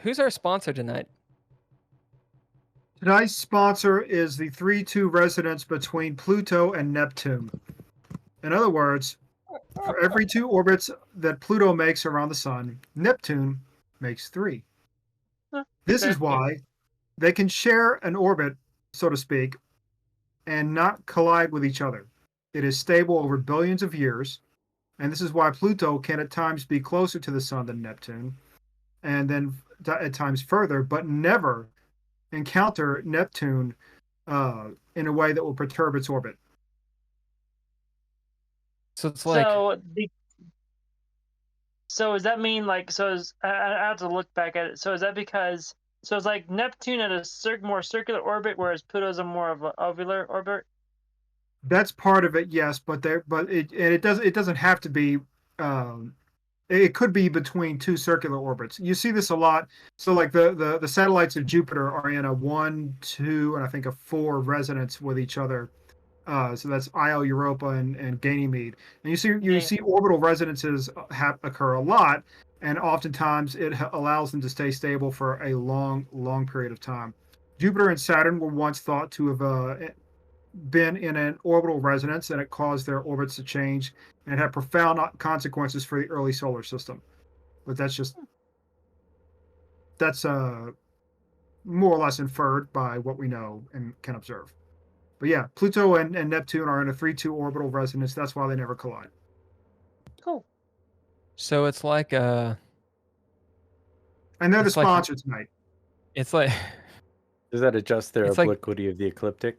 Who's our sponsor tonight? Tonight's sponsor is the 3-2 resonance between Pluto and Neptune. In other words, for every 2 orbits that Pluto makes around the sun, Neptune makes 3. This is why they can share an orbit, so to speak, and not collide with each other. It is stable over billions of years, and this is why Pluto can at times be closer to the sun than Neptune, and then at times further, but never encounter Neptune in a way that will perturb its orbit. So it's like... So does that mean, like, I have to look back at it. So is that because, so it's like Neptune at a more circular orbit, whereas Pluto's a more of an ovular orbit? That's part of it, yes, but it doesn't have to be. It could be between 2 circular orbits. You see this a lot. So like the satellites of Jupiter are in a 1, 2, and I think a 4 resonance with each other. So that's Io, Europa, and Ganymede. And you see orbital resonances occur a lot, and oftentimes it allows them to stay stable for a long period of time. Jupiter and Saturn were once thought to have been in an orbital resonance, and it caused their orbits to change, and it had profound consequences for the early solar system. But that's more or less inferred by what we know and can observe. But yeah, Pluto and Neptune are in a 3-2 orbital resonance. That's why they never collide. Cool. So it's like and they're the sponsor tonight. It's like... Does that adjust their obliquity of the ecliptic?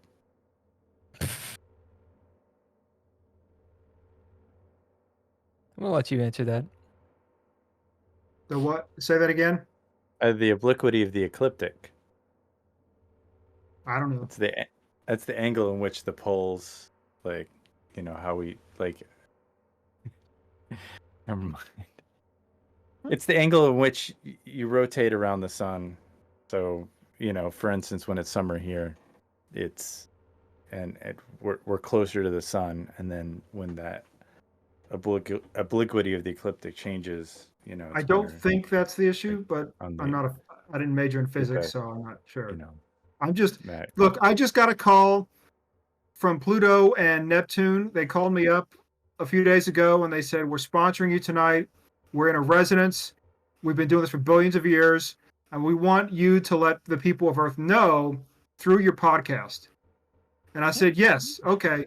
I'm going to let you answer that. The what? Say that again? The obliquity of the ecliptic. I don't know. That's the angle in which the poles, like, how we, like... Never mind. It's the angle in which you rotate around the sun. So, for instance, when it's summer here, we're closer to the sun, and then when that obliquity of the ecliptic changes, I don't think that's the issue, but I didn't major in physics, so I'm not sure. I just got a call from Pluto and Neptune. They called me up a few days ago and they said, we're sponsoring you tonight. We're in a resonance. We've been doing this for billions of years, and we want you to let the people of Earth know through your podcast. And I said, yes, okay,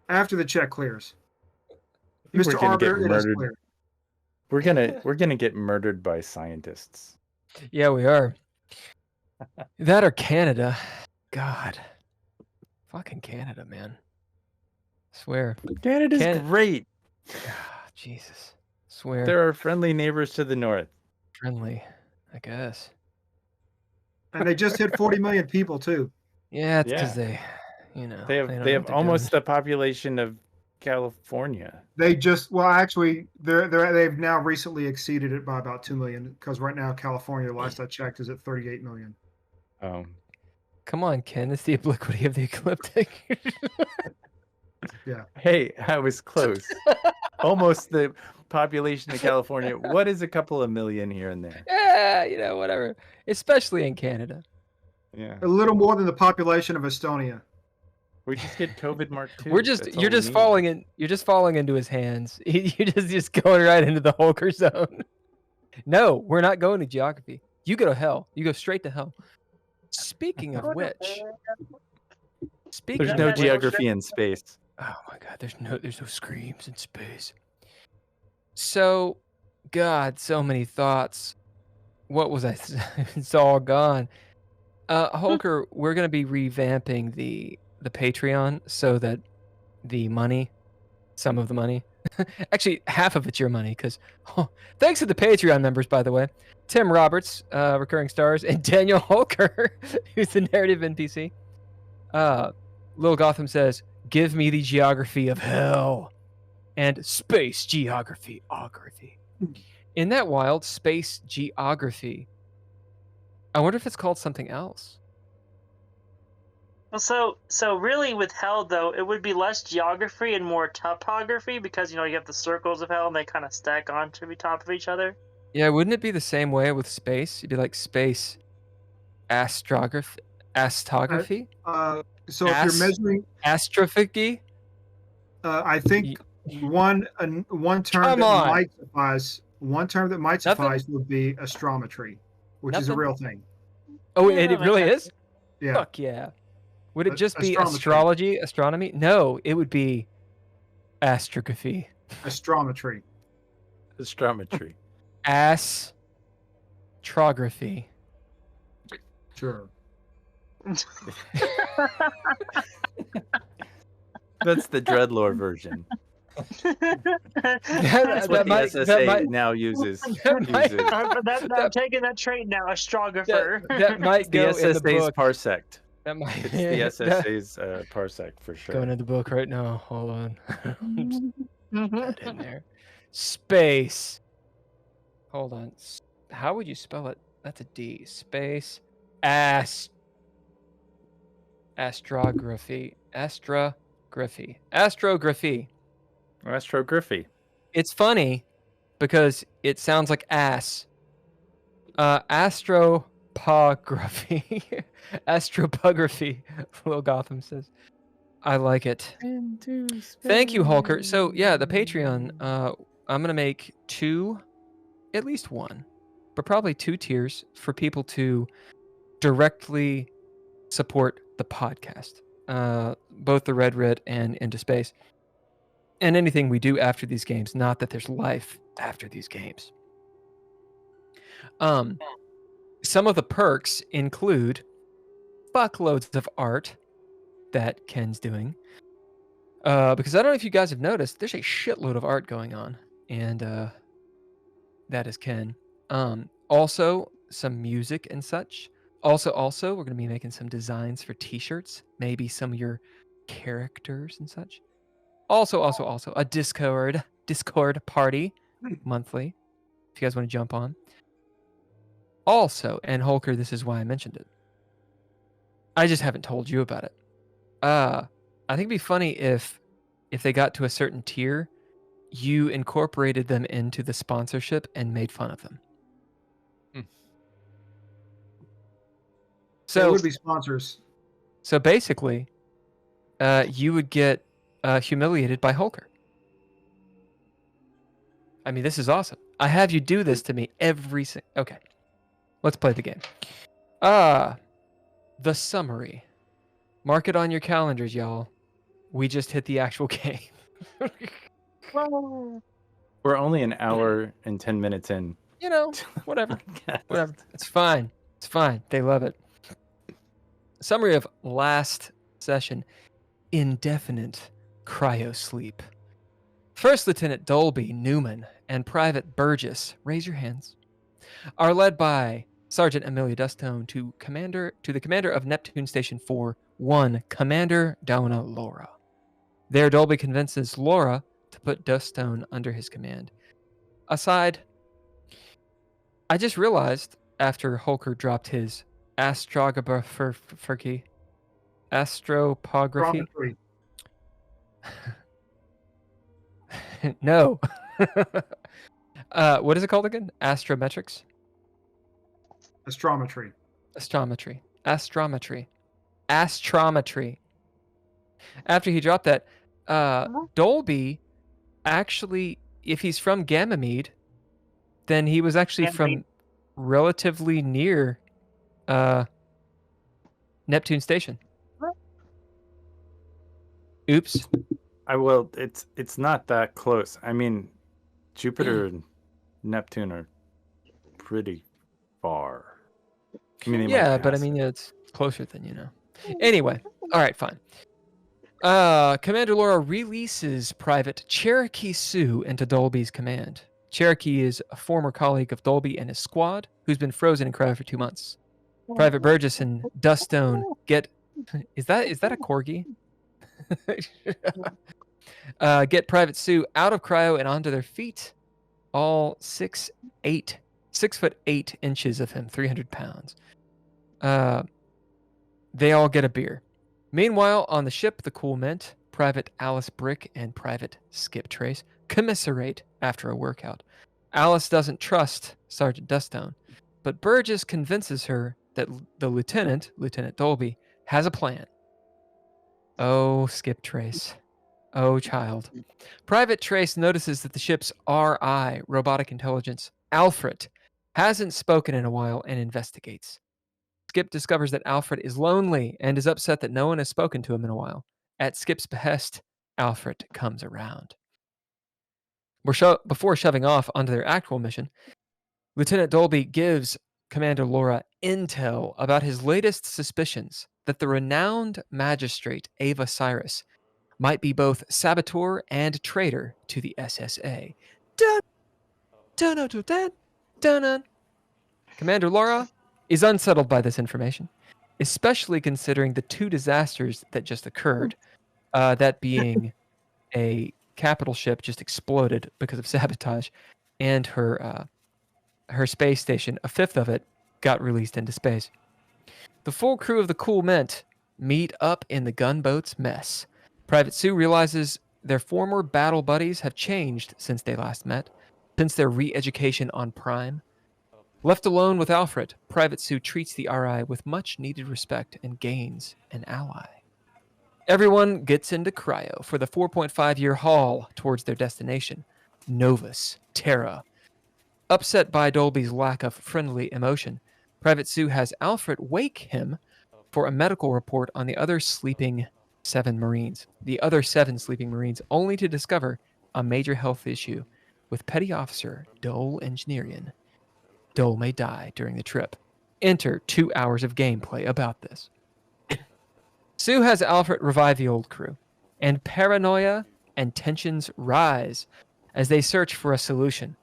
after the check clears. Mr. Arbiter, it is clear. We're gonna get murdered by scientists. Yeah, we are. That or Canada. God. Fucking Canada, man. I swear. Canada's great. Jesus. I swear. There are friendly neighbors to the north. Friendly, I guess. And they just hit 40 million people too. Yeah, it's because they have almost the population of California. They've now recently exceeded it by about 2 million, because right now California, last I checked, is at 38 million. Come on, Ken. It's the obliquity of the ecliptic. Yeah. Hey, I was close. Almost the population of California. What is a couple of million here and there? Yeah, whatever. Especially in Canada. Yeah. A little more than the population of Estonia. We just get COVID Mark II. You're just falling into his hands. You're just going right into the Holker zone. No, we're not going to geography. You go to hell. You go straight to hell. Speaking of which, there's no geography in space. Oh my God, there's no screams in space. So, God, so many thoughts. What was I? It's all gone. Holker, we're gonna be revamping the Patreon so that some of the money, actually half of it's your money, because thanks to the Patreon members, by the way, Tim Roberts, recurring stars, and Daniel Holker, who's the narrative NPC. Lil Gotham says, "Give me the geography of hell and space geography." In that wild space geography, I wonder if it's called something else. Well, so really with hell, though, it would be less geography and more topography, because, you have the circles of hell and they kind of stack onto the top of each other. Yeah, wouldn't it be the same way with space? You'd be like space astrography, astography, So if you're measuring, astrophagy. I think one term Come that on. might suffice. One term that might Nothing? suffice would be astrometry, which is a Nothing? real thing. Oh, Yeah, it that really makes is? Yeah. Fuck yeah. Would it just be Astrometry. astrology, astronomy? No, it would be astrography. Astrometry. Astrometry. Astrography. Sure. That's the DreadLore version. That's what That the might- SSA that might- now uses. that might- uses. I'm taking that trait now, astrographer. That might It's the go in the SSA's book. parsec. That might It's the SSA's parsec for sure. going in the book right now. Hold on. Put it in there. Space. Hold on. How would you spell it? That's a D. Space. Astrography. Astrography. Astrography. Astrography. It's funny because it sounds like ass. Astropography. Astropography. Lil Gotham says. I like it. Thank you, Hulker. So yeah, the Patreon. I'm gonna make at least one, but probably 2 tiers for people to directly support the podcast, both the Red Writ and Into Space, and anything we do after these games. Not that there's life after these games. Some of the perks include fuckloads of art that Ken's doing. Because I don't know if you guys have noticed, there's a shitload of art going on, and that is Ken. Also, some music and such. Also, we're going to be making some designs for T-shirts, maybe some of your characters and such. Also, a Discord party monthly, if you guys want to jump on. Also, and Hulker, this is why I mentioned it. I just haven't told you about it. I think it'd be funny if they got to a certain tier, you incorporated them into the sponsorship and made fun of them. So So it would be sponsors. So basically, you would get humiliated by Hulker. I mean, this is awesome. I have you do this to me every single... Okay. Let's play the game. The summary. Mark it on your calendars, y'all. We just hit the actual game. We're only an hour and 10 minutes in. You know, whatever. Whatever. It's fine. It's fine. They love it. Summary of last session. Indefinite cryosleep. First Lieutenant Dolby, Newman, and Private Burgess, raise your hands, are led by Sergeant Eliott-Johnson to the commander of Neptune Station 4-1, Commander Donna Laura. There, Dolby convinces Laura to put Duststone under his command. Aside, I just realized after Hulker dropped his astropography. Astrometry. No. What is it called again? Astrometrics? Astrometry. Astrometry. After he dropped that, Dolby actually, if he's from Ganymede, then he was actually from relatively near Neptune Station. Oops. It's not that close. I mean, Jupiter and Neptune are pretty far. I mean, Yeah, but I mean, it's closer than you know. Anyway, all right, fine. Commander Laura releases Private Cherokee Sue into Dolby's command. Cherokee is a former colleague of Dolby and his squad who's been frozen in cryo for 2 months. Private Burgess and Duststone get... Is that a corgi? Get Private Sue out of cryo and onto their feet. All 6'8" of him, 300 pounds. They all get a beer. Meanwhile, on the ship, the Cool Mint, Private Alice Brick and Private Skip Trace commiserate after a workout. Alice doesn't trust Sergeant Duststone, but Burgess convinces her that the Lieutenant Dolby, has a plan. Oh, Skip Trace. Oh, child. Private Trace notices that the ship's RI, robotic intelligence, Alfred, hasn't spoken in a while and investigates. Skip discovers that Alfred is lonely and is upset that no one has spoken to him in a while. At Skip's behest, Alfred comes around. Before shoving off onto their actual mission, Lieutenant Dolby gives Commander Laura intel about his latest suspicions that the renowned magistrate Ava Cyrus might be both saboteur and traitor to the SSA. Dun, dun, dun, dun, dun, dun, dun. Commander Laura is unsettled by this information, especially considering the two disasters that just occurred, that being a capital ship just exploded because of sabotage, and her space station, a fifth of it, got released into space. The full crew of the Cool Mint meet up in the gunboat's mess. Private Sue realizes their former battle buddies have changed since they last met, since their re-education on Prime. Left alone with Alfred, Private Sue treats the RI with much needed respect and gains an ally. Everyone gets into cryo for the 4.5-year haul towards their destination, Novus Terra. Upset by Dolby's lack of friendly emotion, Private Sue has Alfred wake him for a medical report on the other sleeping 7 Marines. The other 7 sleeping Marines, only to discover a major health issue with Petty Officer Dole Engineering. Dole may die during the trip. Enter 2 hours of gameplay about this. Sue has Alfred revive the old crew, and paranoia and tensions rise as they search for a solution.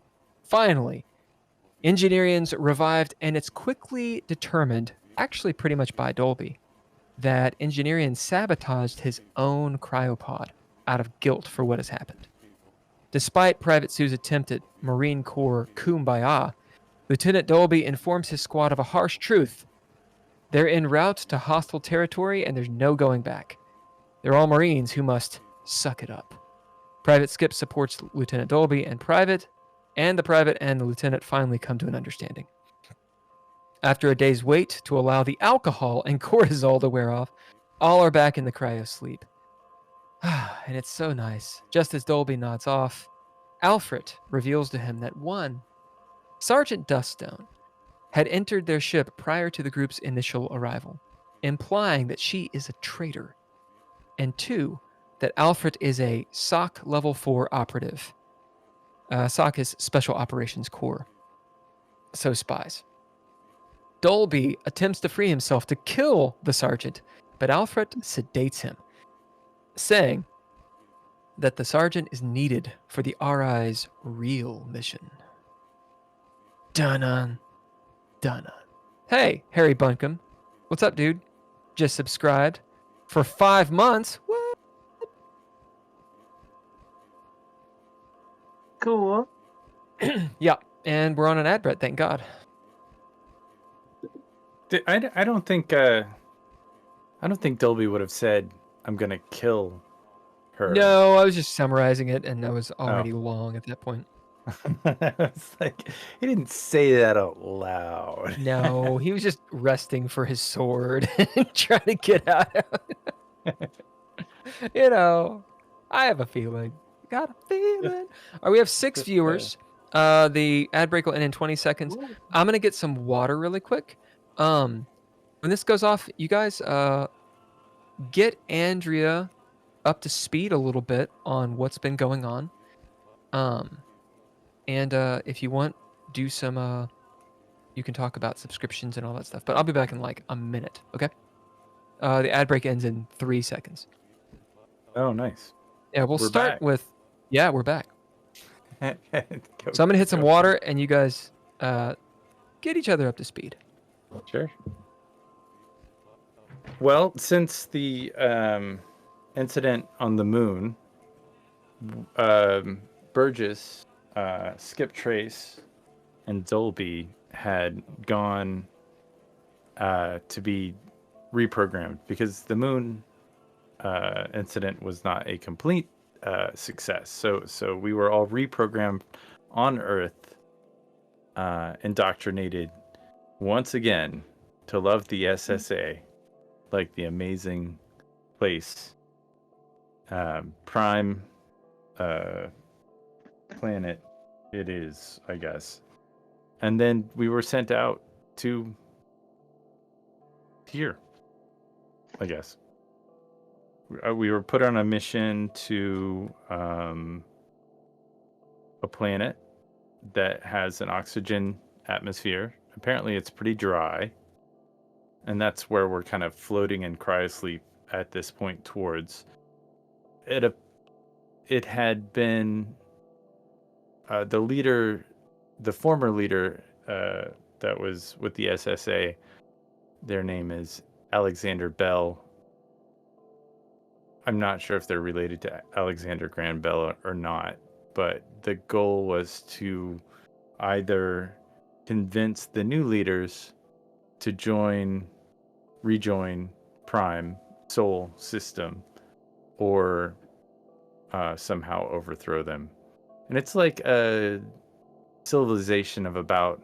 Finally, Engineering's revived, and it's quickly determined, actually pretty much by Dolby, that Engineering sabotaged his own cryopod out of guilt for what has happened. Despite Private Sue's attempt at Marine Corps kumbaya, Lieutenant Dolby informs his squad of a harsh truth. They're en route to hostile territory, and there's no going back. They're all Marines who must suck it up. Private Skip supports Lieutenant Dolby, and the private and the lieutenant finally come to an understanding. After a day's wait to allow the alcohol and cortisol to wear off, all are back in the cryo sleep. And it's so nice. Just as Dolby nods off, Alfred reveals to him that 1, Sergeant Duststone had entered their ship prior to the group's initial arrival, implying that she is a traitor. And 2, that Alfred is a SOC Level 4 operative. SOC is Special Operations Corps. So spies. Dolby attempts to free himself to kill the sergeant, but Alfred sedates him, saying that the sergeant is needed for the RI's real mission. Dun-dun. Dun-dun. Hey, Harry Bunkum. What's up, dude? Just subscribed for 5 months. What? Cool. Yeah, and we're on an ad break, thank God. I don't think Dolby would have said, "I'm gonna kill her." No, I was just summarizing it, and I was already long at that point. It's like he didn't say that out loud. No, he was just resting for his sword and trying to get out of it. You know, I have a feeling. Got a feeling. All right, we have 6 viewers. The ad break will end in 20 seconds. I'm going to get some water really quick. When this goes off, you guys get Andrea up to speed a little bit on what's been going on. And if you want, do some, you can talk about subscriptions and all that stuff. But I'll be back in like a minute, okay? The ad break ends in 3 seconds. Oh, nice. Yeah, we'll start back. with... Yeah, we're back. So I'm going to hit some water, and you guys get each other up to speed. Sure. Well, since the incident on the moon, Burgess, Skip Trace, and Dolby had gone to be reprogrammed because the moon incident was not a complete success. So we were all reprogrammed on Earth indoctrinated once again to love the SSA, like the amazing place, prime planet it is, I guess. And then we were sent out to here, I guess. We were put on a mission to a planet that has an oxygen atmosphere. Apparently it's pretty dry. And that's where we're kind of floating in cryosleep at this point towards. It had been the former leader that was with the SSA, their name is Alexander Bell. I'm not sure if they're related to Alexander Graham Bell or not, but the goal was to either convince the new leaders to rejoin Prime Sol system, or somehow overthrow them. And it's like a civilization of about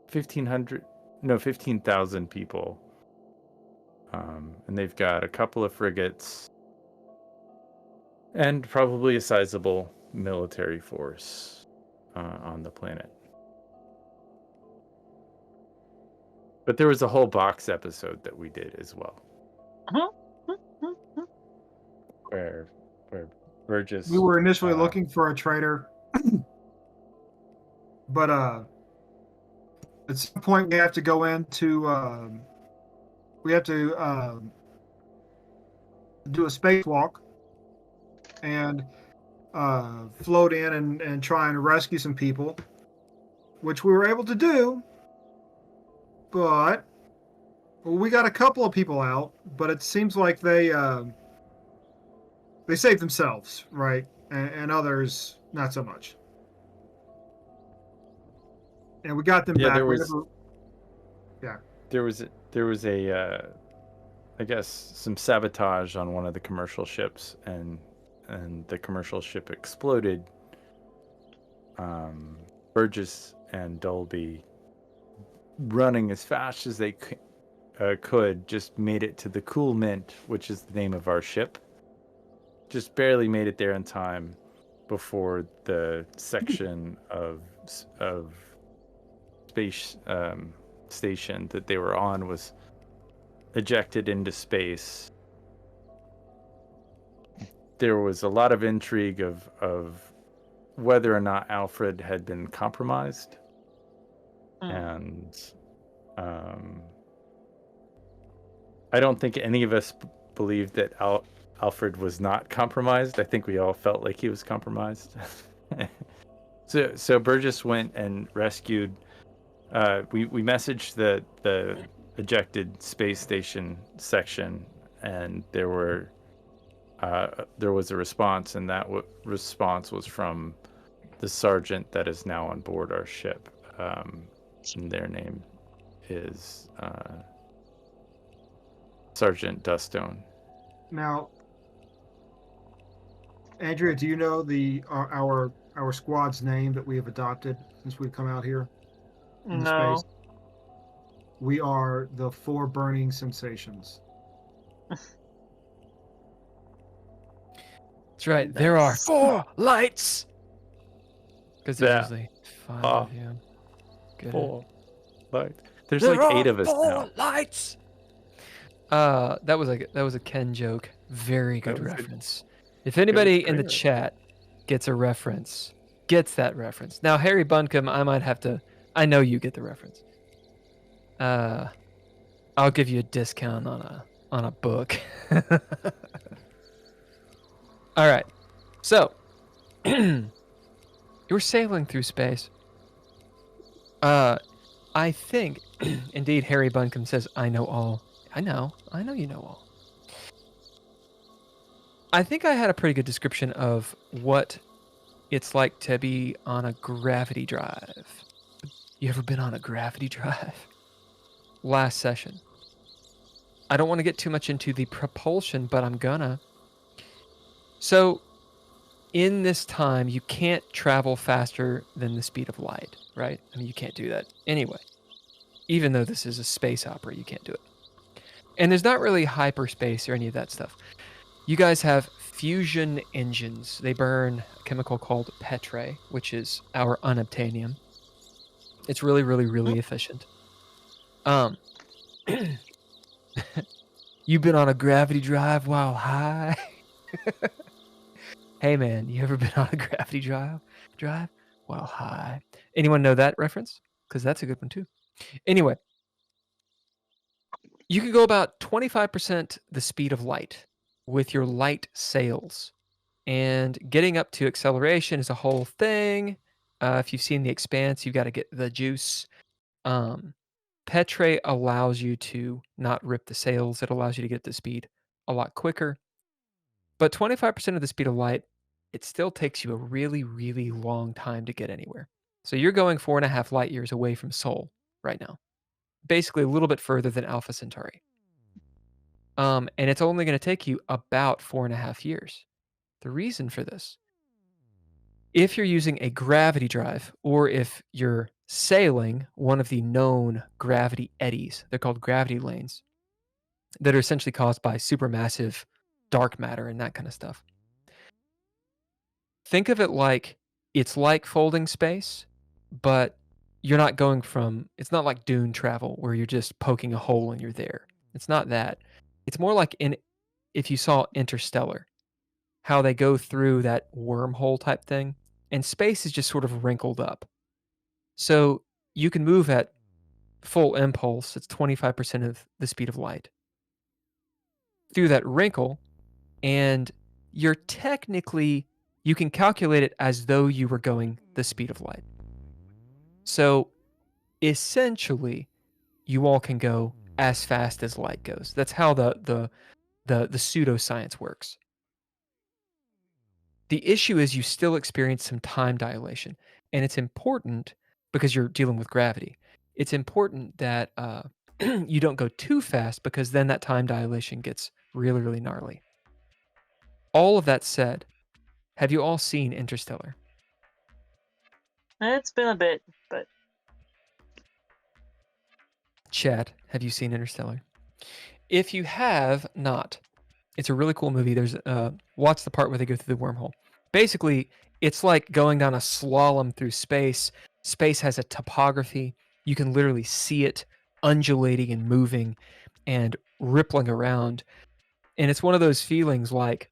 15,000 people. And they've got a couple of frigates and probably a sizable military force on the planet. But there was a whole box episode that we did as well. Where Burgess... We were initially looking for a traitor. But at some point we have to go into... we have to do a spacewalk and float in and try and rescue some people, which we were able to do. But we got a couple of people out, but it seems like they saved themselves, right? And others not so much. And we got them back. There was a I guess some sabotage on one of the commercial ships, and the commercial ship exploded. Burgess and Dolby, running as fast as they could, just made it to the Cool Mint, which is the name of our ship. Just barely made it there in time before the section of space station that they were on was ejected into space. There was a lot of intrigue of whether or not Alfred had been compromised. And I don't think any of us believed that Alfred was not compromised. I think we all felt like he was compromised. So Burgess went and rescued. We messaged the ejected space station section, and there was a response, and that response was from the sergeant that is now on board our ship. And their name is Sergeant Dustone. Now, Andrea, do you know our squad's name that we have adopted since we've come out here? No. Space? We are the Four Burning Sensations. That's right. There are 4 lights. Because there's usually 5 of you. Get 4 lights. There's like 8 of us now. 4 lights. That was a Ken joke. Very good reference. If anybody in the chat gets that reference. Now, Harry Bunkum, I know you get the reference. I'll give you a discount on a book. All right. So, you were sailing through space. I think, indeed, Harry Bunkum says, I know all. I know you know all. I think I had a pretty good description of what it's like to be on a gravity drive. You ever been on a gravity drive? Last session. I don't want to get too much into the propulsion, but I'm gonna. So, in this time, you can't travel faster than the speed of light, right? I mean, you can't do that anyway. Even though this is a space opera, you can't do it. And there's not really hyperspace or any of that stuff. You guys have fusion engines. They burn a chemical called petre, which is our unobtainium. It's really, really, really efficient. You've been on a gravity drive while high? Hey man, you ever been on a gravity drive while high? Anyone know that reference? Because that's a good one too. Anyway, you can go about 25% the speed of light with your light sails. And getting up to acceleration is a whole thing. If you've seen The Expanse, you've got to get the juice. Petre allows you to not rip the sails. It allows you to get the speed a lot quicker. But 25% of the speed of light, it still takes you a really, really long time to get anywhere. So you're going 4.5 light years away from Sol right now. Basically a little bit further than Alpha Centauri. And it's only going to take you about 4.5 years. The reason for this, if you're using a gravity drive or if you're sailing one of the known gravity eddies, they're called gravity lanes, that are essentially caused by supermassive dark matter and that kind of stuff. Think of it like it's like folding space, but you're not going from, it's not like dune travel where you're just poking a hole and you're there. It's not that. It's more like if you saw Interstellar, how they go through that wormhole type thing, and space is just sort of wrinkled up. So you can move at full impulse, it's 25% of the speed of light, through that wrinkle, and you're technically, you can calculate it as though you were going the speed of light. So essentially, you all can go as fast as light goes. That's how the pseudoscience works. The issue is you still experience some time dilation, and it's important because you're dealing with gravity. It's important that you don't go too fast because then that time dilation gets really, really gnarly. All of that said, have you all seen Interstellar? It's been a bit, but Chad, have you seen Interstellar? If you have not, it's a really cool movie. There's watch the part where they go through the wormhole. Basically, it's like going down a slalom through space. Space has a topography. You can literally see it undulating and moving and rippling around. And it's one of those feelings like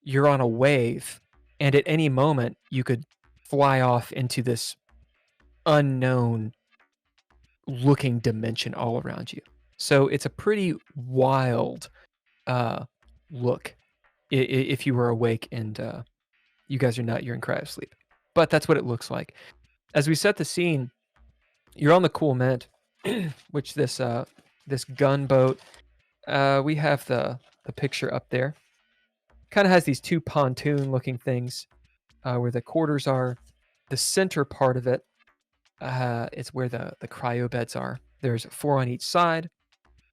you're on a wave and at any moment you could fly off into this unknown looking dimension all around you. So it's a pretty wild look if you were awake and you guys are not, you're in cryo sleep. But that's what it looks like. As we set the scene, you're on the Cool Mint, which this gunboat, we have the picture up there. Kind of has these two pontoon looking things where the quarters are. The center part of it is where the cryo beds are. There's 4 on each side.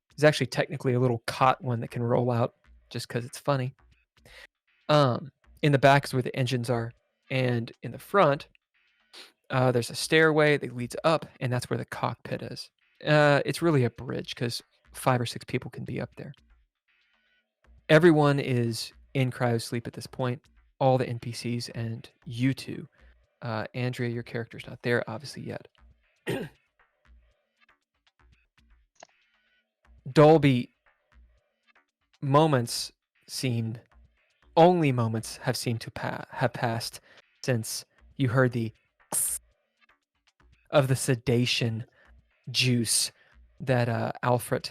There's actually technically a little cot one that can roll out just because it's funny. In the back is where the engines are, and in the front, there's a stairway that leads up, and that's where the cockpit is. It's really a bridge because 5 or 6 people can be up there. Everyone is in cryo sleep at this point, all the NPCs and you two. Andrea, your character's not there, obviously, yet. Dolby, only moments have seemed to have passed since you heard the of the sedation juice that Alfred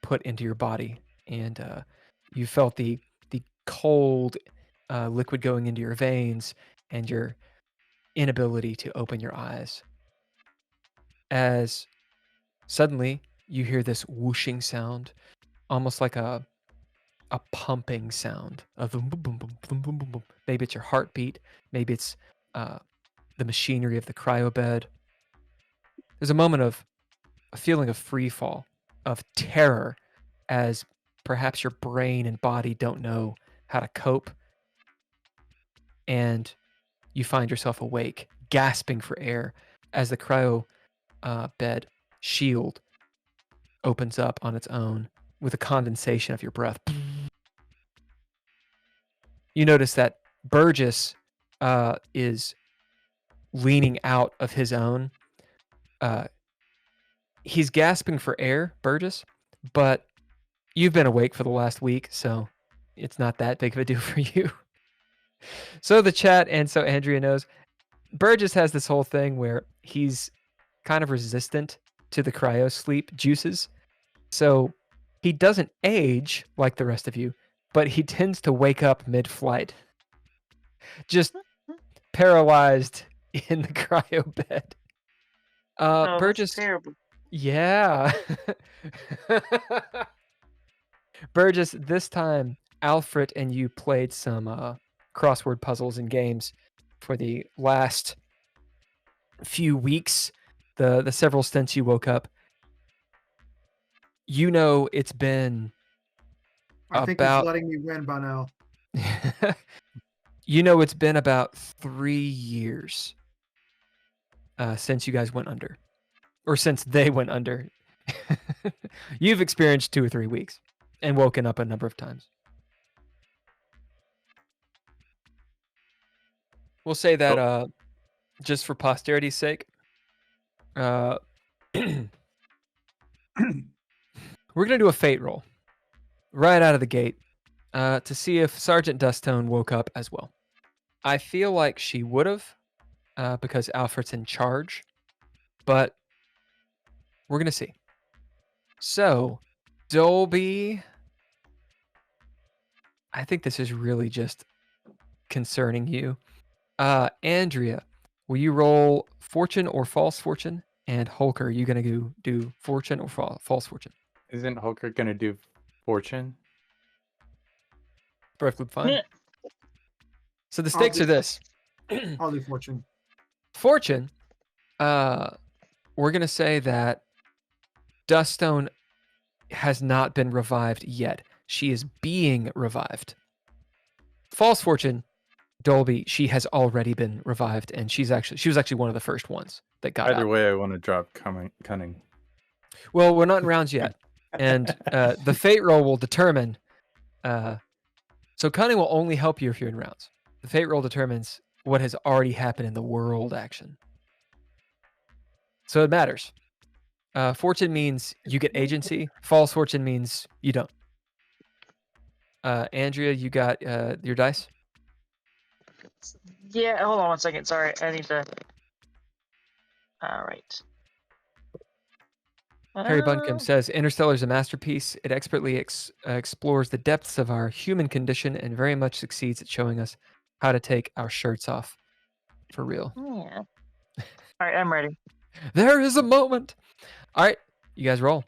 put into your body, and you felt the cold liquid going into your veins and your inability to open your eyes. As suddenly you hear this whooshing sound, almost like a pumping sound of boom, boom, boom, boom, boom, boom, boom, boom. Maybe it's your heartbeat. Maybe it's the machinery of the cryo bed. There's a moment of a feeling of free fall, of terror, as perhaps your brain and body don't know how to cope. and you find yourself awake, gasping for air as the cryo bed shield opens up on its own with a condensation of your breath. You notice that Burgess is leaning out of his own. He's gasping for air, Burgess, but you've been awake for the last week, so it's not that big of a deal for you. So the chat, and so Andrea knows, Burgess has this whole thing where he's kind of resistant to the cryo sleep juices. So he doesn't age like the rest of you, but he tends to wake up mid-flight. Just paralyzed in the cryo bed. Burgess. That's terrible. Yeah. Burgess, this time Alfred and you played some crossword puzzles and games for the last few weeks, the several stints you woke up. You know it's been I think about he's letting me win by now. you know it's been about 3 years since you guys went under, or since they went under. You've experienced 2 or 3 weeks and woken up a number of times. We'll say that just for posterity's sake, we're going to do a fate roll right out of the gate to see if Sergeant Dustone woke up as well. I feel like she would have because Alfred's in charge, but we're going to see. So, Dolby, I think this is really just concerning you. Andrea, will you roll fortune or false fortune? And Holker, are you going to do fortune or false fortune? Isn't Holker gonna do fortune? Perfectly fine. Yeah. So the stakes are this. I'll do fortune. Fortune, we're going to say that Duststone has not been revived yet. She is being revived. False fortune, Dolby, she has already been revived, and she was actually one of the first ones that got Either out. way, I want to drop cunning. Well, we're not in rounds yet, and the fate roll will determine. So cunning will only help you if you're in rounds. The fate roll determines what has already happened in the world action. So it matters. Fortune means you get agency. False fortune means you don't. Andrea, you got your dice? Yeah, hold on one second. Sorry, I need to. All right. Harry Bunkum says, Interstellar is a masterpiece. It expertly explores the depths of our human condition and very much succeeds at showing us how to take our shirts off. For real. Yeah. All right, I'm ready. There is a moment. All right, you guys roll.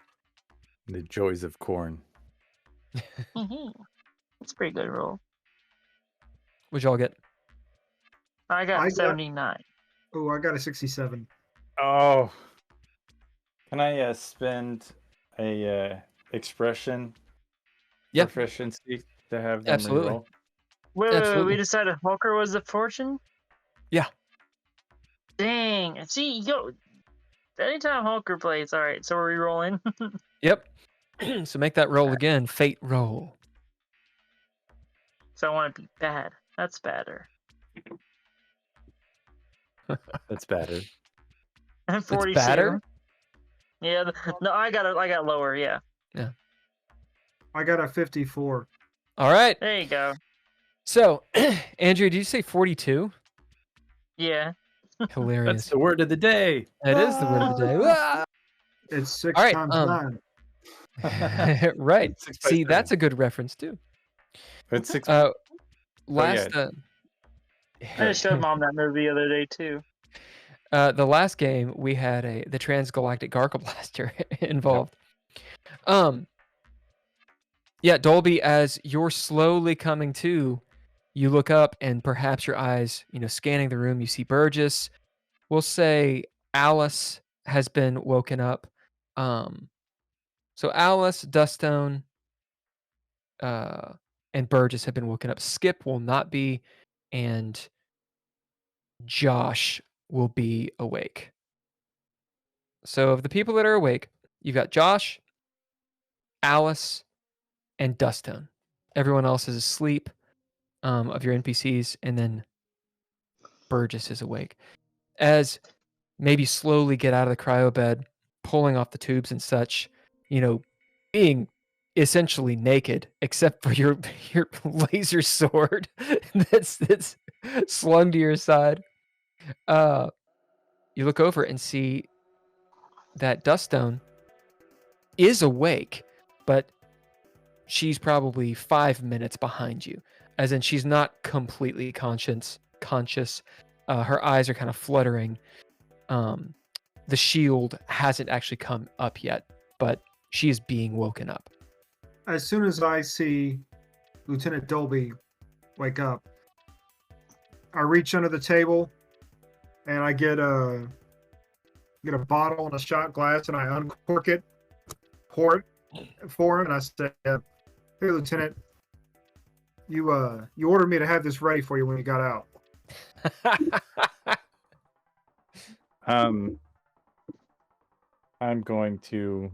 The joys of corn. That's a pretty good roll. What'd y'all get? I got 79. Oh, I got a 67. Oh, can I spend a expression Yeah. proficiency to have them Absolutely. reroll? Wait, Absolutely. we decided Hulker was the fortune? Yeah. Dang. See, yo, anytime Hulker plays, all right, so we're re-rolling. Yep. So make that roll again. Fate roll. So I want to be bad. That's better. That's better. I'm 42. It's batter? Yeah, no, I got lower, yeah. I got a 54. All right. There you go. So, Andrea, did you say 42? Yeah. Hilarious. That's the word of the day. That is the word of the day. Ah! It's 6 All right, times 9. Right. 6 by See, 7. that's a good reference too. It's 6. Last, I just showed Mom that movie the other day, too. the last game we had the transgalactic Gargle Blaster involved. Yeah, Dolby, as you're slowly coming to, you look up and perhaps your eyes, scanning the room, you see Burgess. We'll say Alice has been woken up. So Alice, Duststone, and Burgess have been woken up. Skip will not be and Josh will be awake. So of the people that are awake, you've got Josh, Alice, and Dustone. Everyone else is asleep of your NPCs, and then Burgess is awake. As maybe slowly get out of the cryo bed, pulling off the tubes and such, being essentially naked except for your laser sword that's slung to your side. You look over and see that Dustone is awake, but she's probably 5 minutes behind you, as in she's not completely conscious. Her eyes are kind of fluttering. The shield hasn't actually come up yet, but she is being woken up. As soon as I see Lieutenant Dolby wake up, I reach under the table and I get a bottle and a shot glass and I uncork it, pour it for him, and I say, "Hey, Lieutenant, you ordered me to have this ready for you when you got out." I'm going to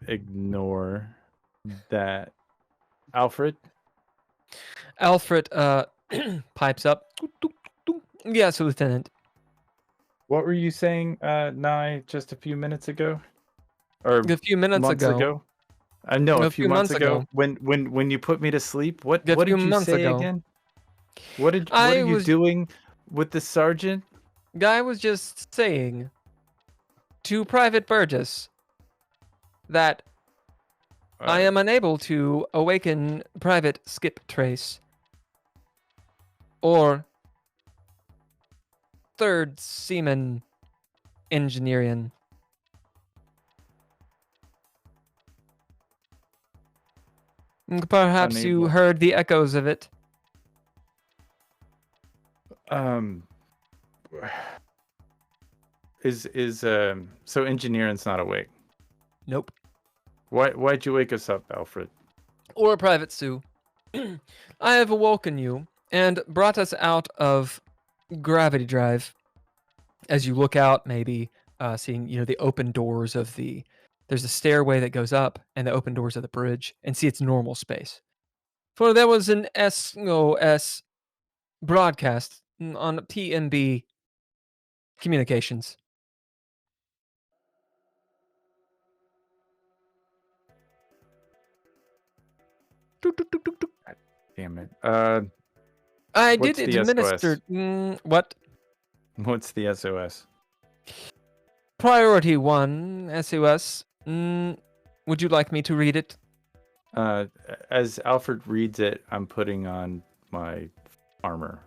ignore that. Alfred pipes up. Yes, Lieutenant. What were you saying, Nye, just a few minutes ago? Or A few minutes months ago. I know, A a few few months months ago. ago. When you put me to sleep, what A did few you months say ago. again? What are I you was- doing with the sergeant? Guy was just saying to Private Burgess that I am unable to awaken Private Skip Trace or Third Seaman Engineering. Perhaps you Unable. heard the echoes of it. So engineering's not awake. Nope. Why'd you wake us up, Alfred? Or Private Sue. I have awoken you and brought us out of gravity drive. As you look out, maybe seeing the open doors of there's a stairway that goes up and the open doors of the bridge, and see its normal space. For there was an SOS broadcast on TMB communications. Damn it. I What's did the administer. What? What's the SOS? Priority 1 SOS. Would you like me to read it? As Alfred reads it, I'm putting on my armor.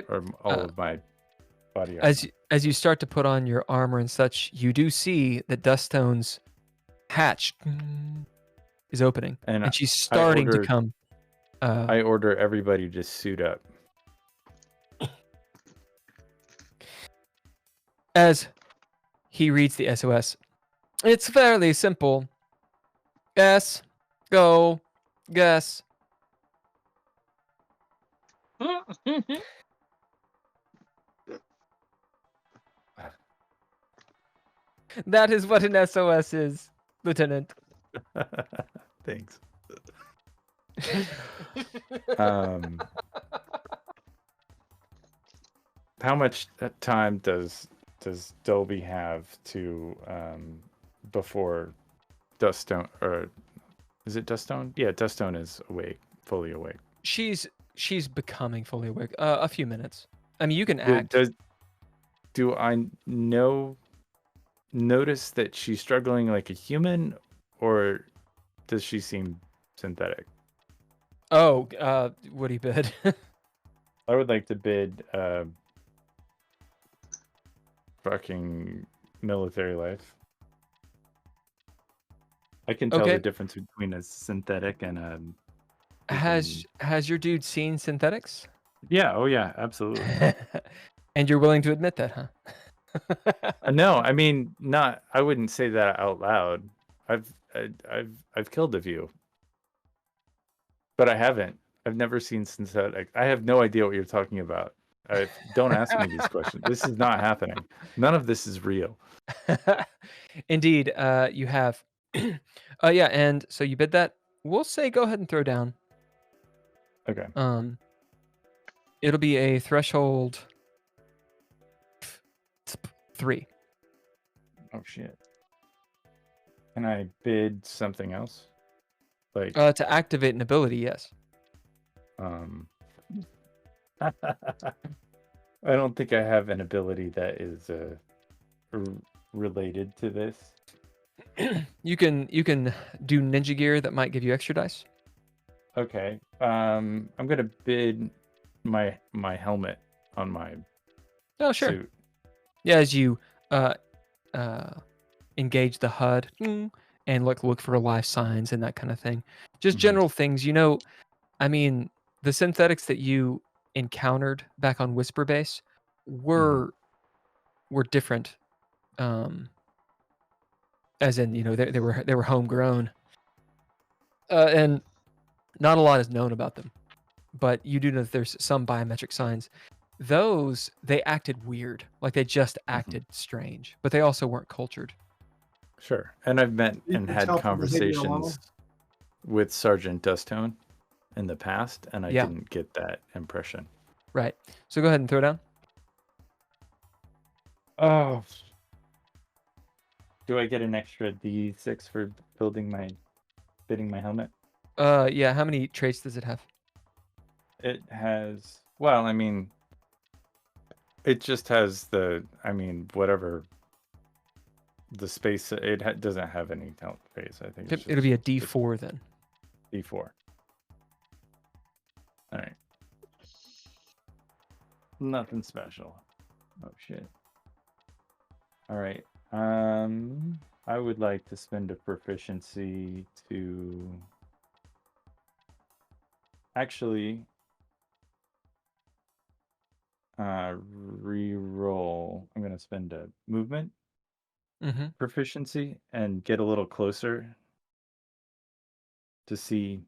Or all of my body armor. As you start to put on your armor and such, you do see that Dustone's hatch is opening, and she's starting to come. I order everybody to suit up. As he reads the SOS, it's fairly simple. S, go, guess. That is what an SOS is, Lieutenant. Thanks. How much time does Dolby have to before Dustone, or is it Dustone? Yeah, Dustone is awake, fully awake. She's becoming fully awake. A few minutes. I mean, you can act. Do I notice that she's struggling like a human, or does she seem synthetic? Oh, what do you bid? I would like to bid fucking military life. I can tell the difference between a synthetic and a... Has your dude seen synthetics? Yeah, oh yeah, absolutely. And you're willing to admit that, huh? No, I mean, not. I wouldn't say that out loud. I've killed a few, but I haven't I've never seen synthetic. I have no idea what you're talking about. Don't ask me these questions. This is not happening. None of this is real. Indeed, you have. Yeah, and so you bid that. We'll say go ahead and throw down. Okay. It'll be a threshold 3. Oh shit. Can I bid something else? Like To activate an ability, yes. I don't think I have an ability that is related to this. You can do ninja gear that might give you extra dice. Okay. I'm gonna bid my helmet on my Oh, sure. suit. Yeah, as you engage the HUD and look for life signs and that kind of thing. Just Mhm. general things, I mean, the synthetics that you encountered back on Whisper Base were different. As in, they were homegrown. And not a lot is known about them. But you do know that there's some biometric signs. Those, they acted weird. Like they just acted strange. But they also weren't cultured. Sure. And I've met You and can had tell from the video alone. conversations with Sergeant Dustone in the past, and I Yeah. didn't get that impression. Right. So go ahead and throw down. Oh. Do I get an extra D6 for fitting my helmet? Yeah, how many traits does it have? It has, well, I mean, it just has whatever the space. Doesn't have any talent phase. I think Yep, it'll be a D4 then. D4. All right. Nothing special. Oh shit. All right. I would like to spend a proficiency to actually re-roll. I'm gonna spend a movement proficiency and get a little closer to see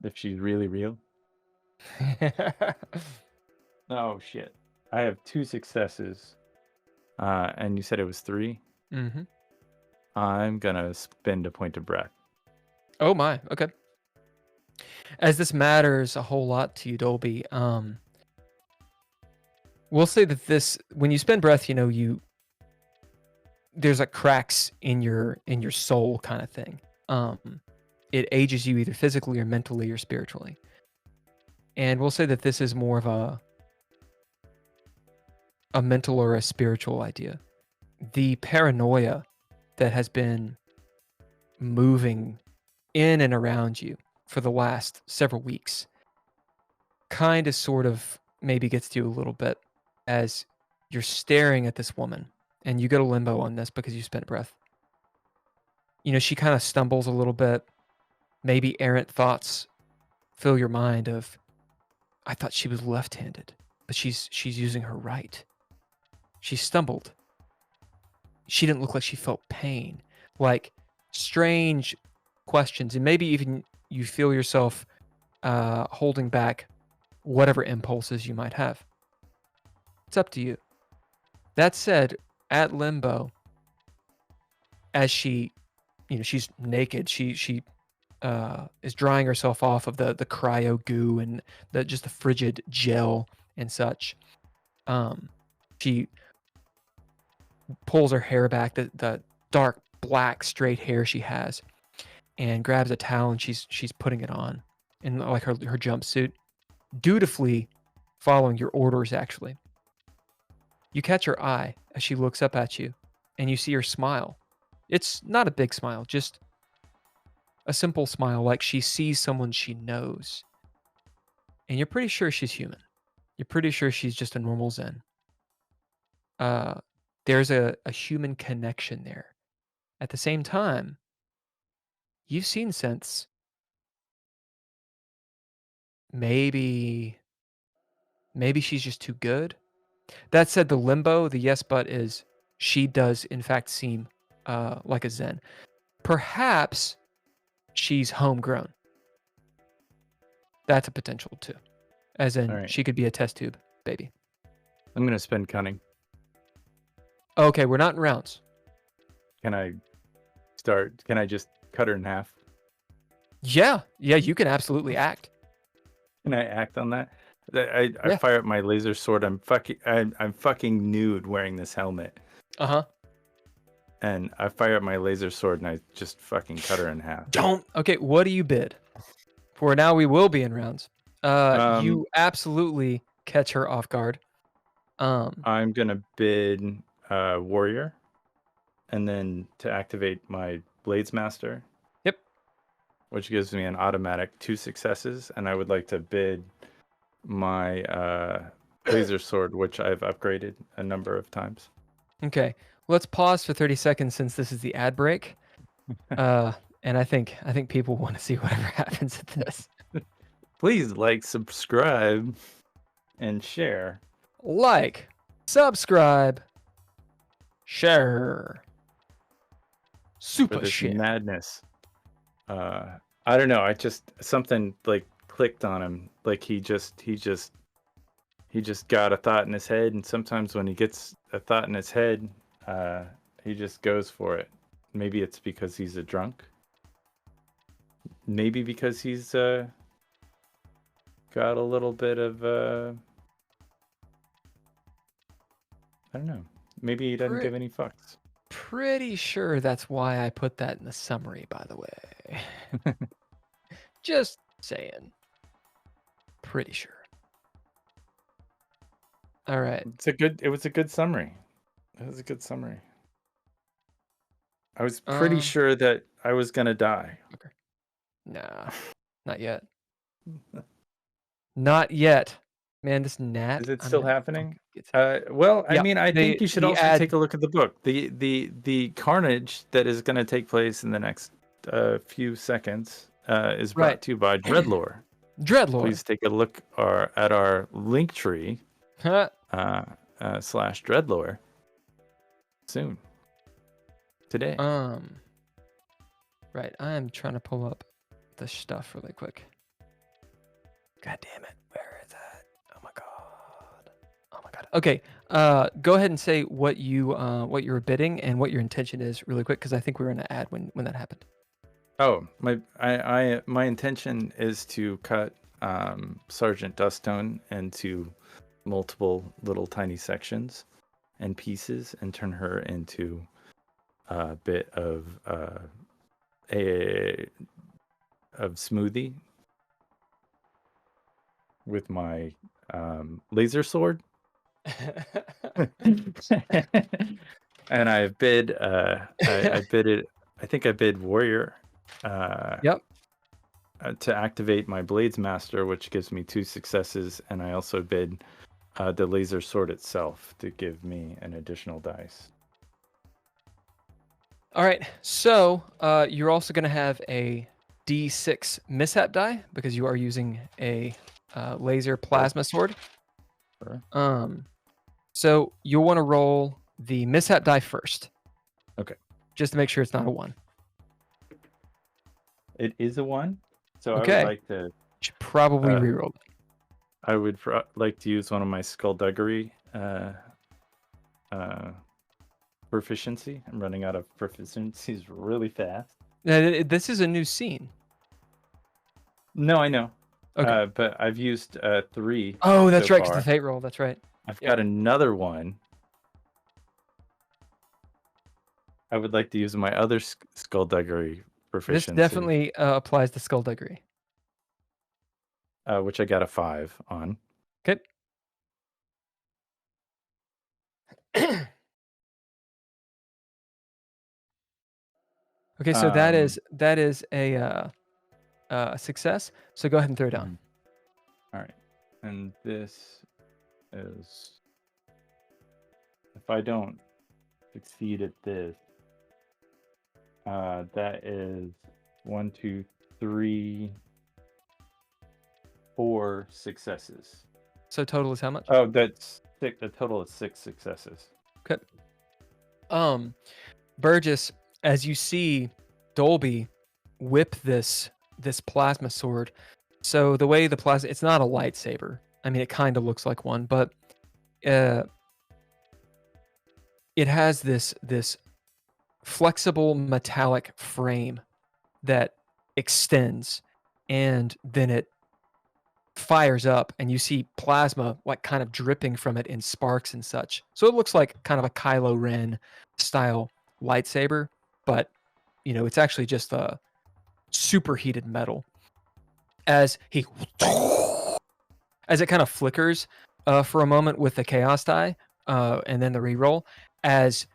if she's really real. Oh shit. I have 2 successes. And you said it was 3? Mm-hmm. I'm gonna spend a point of breath. Oh my, okay. As this matters a whole lot to you, Dolby, we'll say that when you spend breath, there's like cracks in your soul kind of thing. It ages you either physically or mentally or spiritually. And we'll say that this is more of a mental or a spiritual idea. The paranoia that has been moving in and around you for the last several weeks kind of sort of maybe gets to you a little bit as you're staring at this woman, and you go to limbo on this because you spent breath. She kind of stumbles a little bit. Maybe errant thoughts fill your mind of, I thought she was left-handed, but she's using her right. She stumbled. She didn't look like she felt pain. Like strange questions, and maybe even you feel yourself holding back whatever impulses you might have. It's up to you. That said, at limbo, as she's naked, she is drying herself off of the cryo goo and just the frigid gel and such. She pulls her hair back, the dark black straight hair she has, and grabs a towel, and she's putting it on in like her jumpsuit, dutifully following your orders. Actually, you catch her eye as she looks up at you, and you see her smile. It's not a big smile, just a simple smile, like she sees someone she knows. And you're pretty sure she's human. You're pretty sure she's just a normal Zen. There's a human connection there. At the same time, you've seen synths. Maybe she's just too good. That said, the limbo, the yes but is she does in fact seem like a Zen. Perhaps she's homegrown. That's a potential too. As in, Alright. she could be a test tube baby. I'm gonna spend cunning. Okay, we're not in rounds. Can I start? Can I just cut her in half? Yeah, you can absolutely act. Can I act on that? I Yeah. fire up my laser sword. I'm fucking nude wearing this helmet, Uh-huh. and I fire up my laser sword and I just fucking cut her in half. Don't. Okay, what do you bid? For now, we will be in rounds. You absolutely catch her off guard. I'm gonna bid warrior, and then to activate my blades master. Yep. Which gives me an automatic 2 successes, and I would like to bid my laser sword, which I've upgraded a number of times. Okay, let's pause for 30 seconds since this is the ad break. And I think people want to see whatever happens at this. Please like, subscribe, and share. Like, subscribe, share. For Super this shit. madness. I don't know. I just something like clicked on him. Like he just got a thought in his head, and sometimes when he gets a thought in his head, he just goes for it. Maybe it's because he's a drunk. Maybe because he's got a little bit of I don't know. Maybe he doesn't give any fucks. Pretty sure that's why I put that in the summary, by the way. Just saying. Pretty sure. All right. It was a good summary. It was a good summary. I was pretty sure that I was gonna die. Okay. Nah, not yet. Not yet. Man, this gnat. Is it still happening? Yeah, I mean, I think you should also take a look at the book. The carnage that is going to take place in the next few seconds is brought to you by DreadLore. DreadLore. Please take a look at our link tree Huh. /DreadLore soon. Today. Right. I am trying to pull up the stuff really quick. God damn it. Where is that? Oh my god. Oh my god. Okay. Go ahead and say what you were bidding and what your intention is really quick, because I think we were in an ad when that happened. Oh, my intention is to cut Sergeant Dustone into multiple little tiny sections and pieces and turn her into a bit of smoothie with my laser sword. And I bid I bid it. I think I bid warrior. Yep. To activate my blades master, which gives me 2 successes, and I also bid the laser sword itself to give me an additional dice. All right. So you're also going to have a D6 mishap die because you are using a laser plasma sword. Sure. So you'll want to roll the mishap die first. Okay. Just to make sure it's not a 1. It is a 1, so Okay. I would like to. Should probably reroll it. I would like to use one of my skullduggery proficiency. I'm running out of proficiencies really fast. This is a new scene. No, I know. Okay. But I've used 3. Oh, that's so right, because far. the fate roll. That's right. I've got another one. I would like to use my other skullduggery proficiency. This definitely applies to skullduggery. Which I got a 5 on. Okay. Okay, so that is a success. So go ahead and throw it down. All right, and this is, if I don't succeed at this, that is 1, 2, 3, 4 successes. So total is how much? Oh, that's 6. The total is 6 successes. Okay. Burgess, as you see Dolby whip this plasma sword, So the way the plasma, it's not a lightsaber. I mean, it kind of looks like one, but it has this flexible metallic frame that extends, and then it fires up, and you see plasma like kind of dripping from it in sparks and such. So it looks like kind of a Kylo Ren style lightsaber, but it's actually just a superheated metal. As it kind of flickers for a moment with the chaos die, and then the reroll, as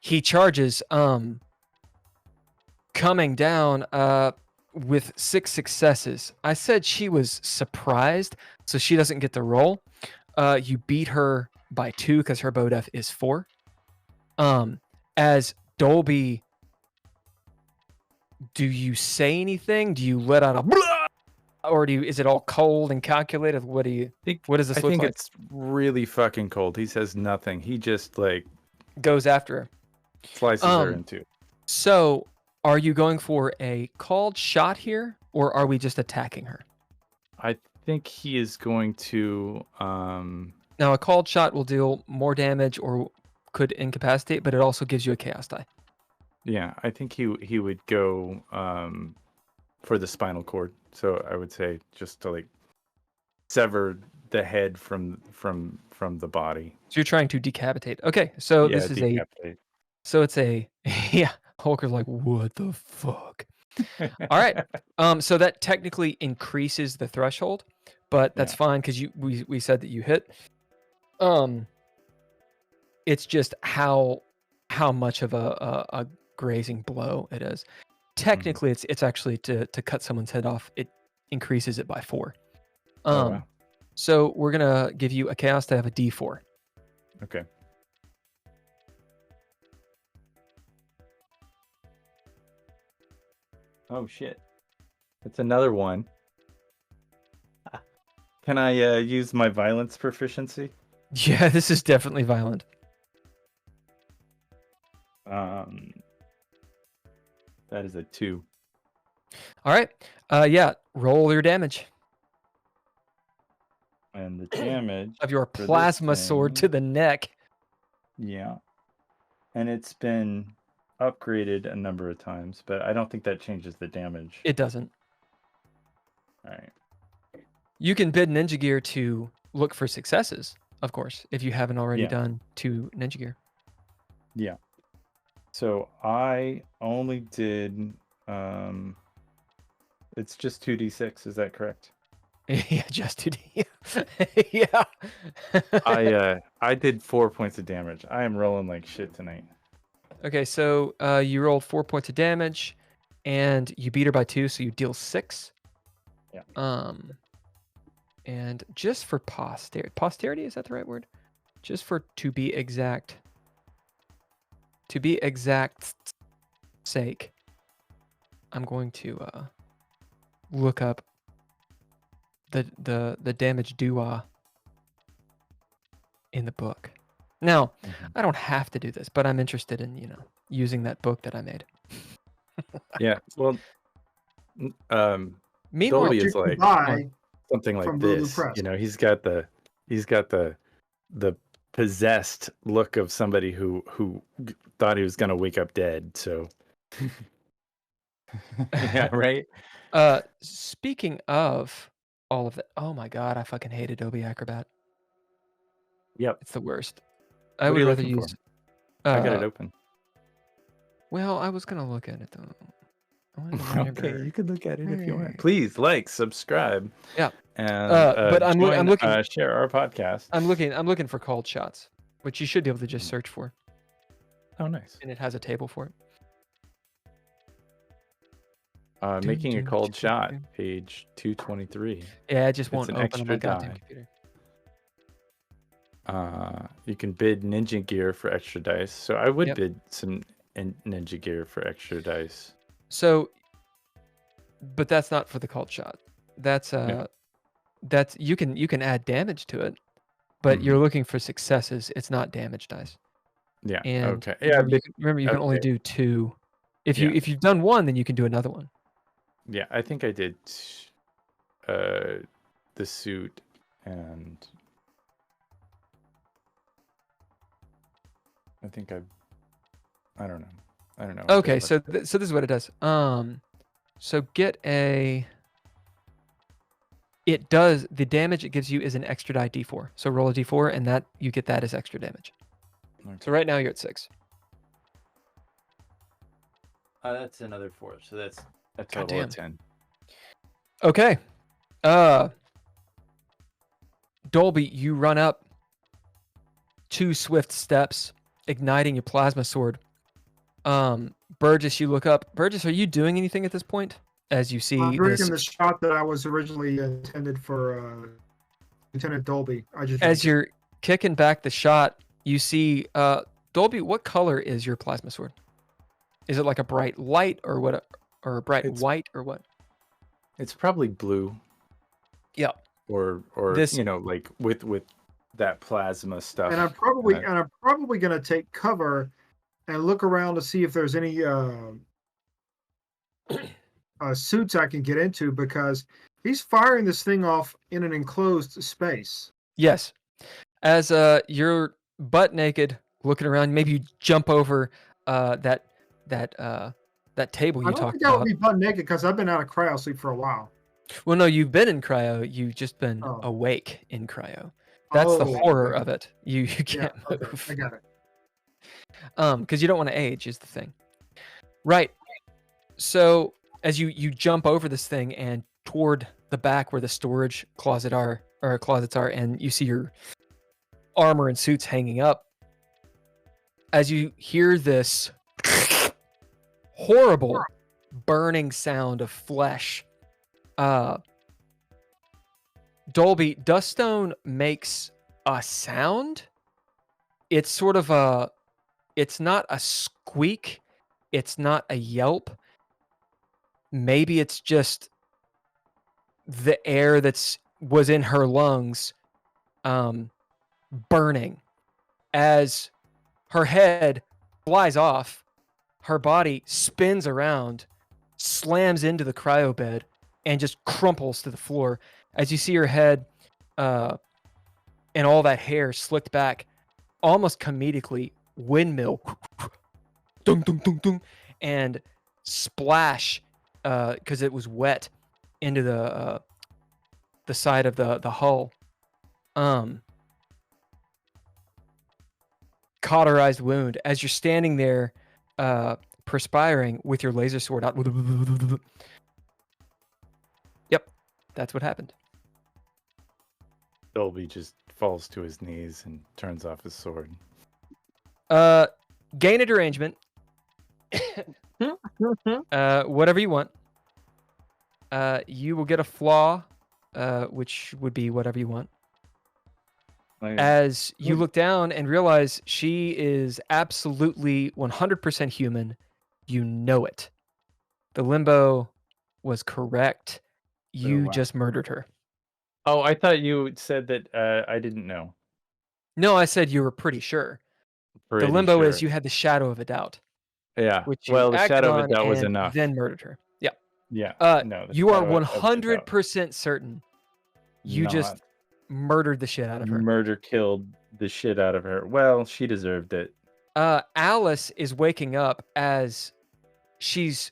he charges, coming down with 6 successes. I said she was surprised, so she doesn't get the roll. You beat her by 2 because her bow def is 4. As Dolby, do you say anything? Do you let out a blah? Or is it all cold and calculated? What does this look like? I think it's really fucking cold. He says nothing. He just goes after her. Slices her in two. So are you going for a called shot here, or are we just attacking her? I think he is going to Now a called shot will deal more damage or could incapacitate, but it also gives you a chaos die. Yeah, I think he would go for the spinal cord. So I would say just to sever the head from the body. So you're trying to decapitate. Okay, so this is decapitate. it's a yeah. Hulker's like, what the fuck? All right. So that technically increases the threshold, but that's fine because we said that you hit. It's just how much of a grazing blow it is. Technically, it's actually to cut someone's head off. It increases it by 4. Wow. So we're gonna give you a chaos to have a D4. Okay. Oh shit! It's another one. Can I use my violence proficiency? Yeah, this is definitely violent. That is a 2. All right. Yeah. Roll your damage And the damage of your for this plasma sword to thing- the neck. Yeah. And it's been upgraded a number of times, but I don't think that changes the damage. It doesn't. All right. You can bid Ninja Gear to look for successes, of course, if you haven't already done 2 Ninja Gear. Yeah. So I only did it's just 2d6, is that correct? Yeah, just 2D. Yeah. I did 4 points of damage. I am rolling like shit tonight. Okay, so you rolled 4 points of damage, and you beat her by 2, so you deal 6. Yeah. And just for posterity, is that the right word? Just for to be exact sake, I'm going to look up the damage due in the book. Now, I don't have to do this, but I'm interested in using that book that I made. Yeah. Well, Meanwhile, Dolby is like Buy something like from Lulu this. Press. He's got the possessed look of somebody who thought he was gonna wake up dead. So yeah, right. Speaking of all of that, oh my god, I fucking hate Adobe Acrobat. Yep. It's the worst. What I are would you rather looking for? use. I got it open. Well, I was gonna look at it though. I wanted to Okay, remember. you can look at it if you want. Please like, subscribe. Yeah. And But I'm looking. share our podcast. I'm looking for called shots, which you should be able to just search for, Oh, nice. and it has a table for it. Making a cold shot, page 223. Yeah, it just won't an open on my extra goddamn die. computer. You can bid Ninja Gear for extra dice. So I would Yep. bid some Ninja Gear for extra dice. So, but that's not for the cult shot. That's that's you can add damage to it, but you're looking for successes. It's not damage dice. Yeah. And Okay. Yeah. remember you can only okay. do 2. If Yeah. you've done 1, then you can do another one. Yeah. I think I did the suit and I think I don't know. I don't know. Okay, so this is what it does. So get a. It does the damage it gives you is an extra die d4. So roll a d4, and that you get that as extra damage. Okay. So right now you're at 6. That's another 4. So that's a total Goddamn. of 10. Okay. Dolby, you run up 2 swift steps, igniting your plasma sword. Burgess, you look up. Burgess, are you doing anything at this point? As you see I'm this, drinking the shot that I was originally intended for Lieutenant Dolby. as you're kicking back the shot, you see Dolby. What color is your plasma sword? Is it like a bright light or what? Or a bright white or what? It's probably blue. Yeah. Or This- like with that plasma stuff. And I'm probably gonna take cover and look around to see if there's any suits I can get into, because he's firing this thing off in an enclosed space. Yes. As you're butt naked, looking around, maybe you jump over that table you I don't talked think I would about. be butt naked because I've been out of cryo sleep for a while. Well, no, you've been in cryo. You've just been Oh. awake in cryo. That's the Oh, horror okay. of it. You Yeah, can't okay, move. I got it. Because you don't want to age is the thing. Right. So as you jump over this thing and toward the back where the storage closets are, and you see your armor and suits hanging up, as you hear this horrible burning sound of flesh, Dolby, Duststone makes a sound. It's sort of it's not a squeak, it's not a yelp. Maybe it's just the air was in her lungs burning. As her head flies off, her body spins around, slams into the cryo bed, and just crumples to the floor. As you see her head and all that hair slicked back, almost comedically windmill, dun, dun, dun, dun, and splash because it was wet into the side of the hull. Cauterized wound as you're standing there perspiring with your laser sword out. Yep, that's what happened. Dolby just falls to his knees and turns off his sword. Gain a derangement. Whatever you want. You will get a flaw, which would be whatever you want. As you look down and realize she is absolutely 100% human, you know it. The limbo was correct. You wow. just murdered her. Oh, I thought you said that I didn't know. No, I said you were pretty sure. Pretty the limbo is sure. you had the shadow of a doubt. Yeah. Which Well, the acted shadow of a on doubt was and enough. Then murdered her. Yeah. Yeah. No. the You are shadow of a doubt. 100% certain. You just Not. murdered the shit out of her. Murder killed the shit out of her. Well, she deserved it. Alice is waking up as she's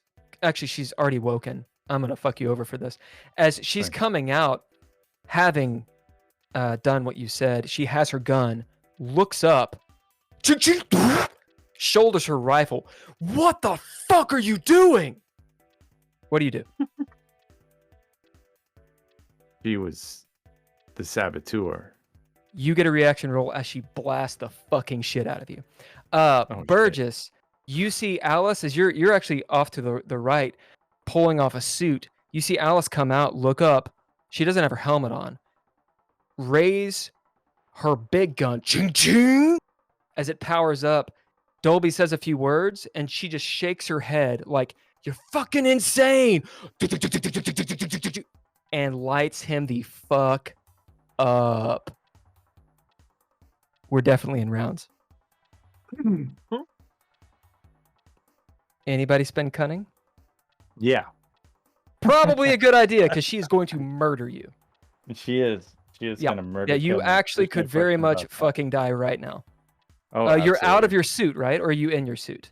already woken. I'm gonna fuck you over for this. As she's Right. coming out, having done what you said, she has her gun, looks up, shoulders her rifle. What the fuck are you doing? What do you do? She was the saboteur. You get a reaction roll as she blasts the fucking shit out of you. shit. Burgess, you see Alice as you're actually off to the right, pulling off a suit. You see Alice come out, look up. She doesn't have her helmet on. Raise her big gun, ching ching, as it powers up. Dolby says a few words, and she just shakes her head like, "You're fucking insane," and lights him the fuck up. We're definitely in rounds. Anybody spend cunning? Yeah. Probably a good idea because she's going to murder you. She is. She is Yeah. gonna murder. Yeah, you kill me. actually There's no could very question much about that. fucking die right now. Oh, you're out of absolutely. your suit, right? Or are you in your suit?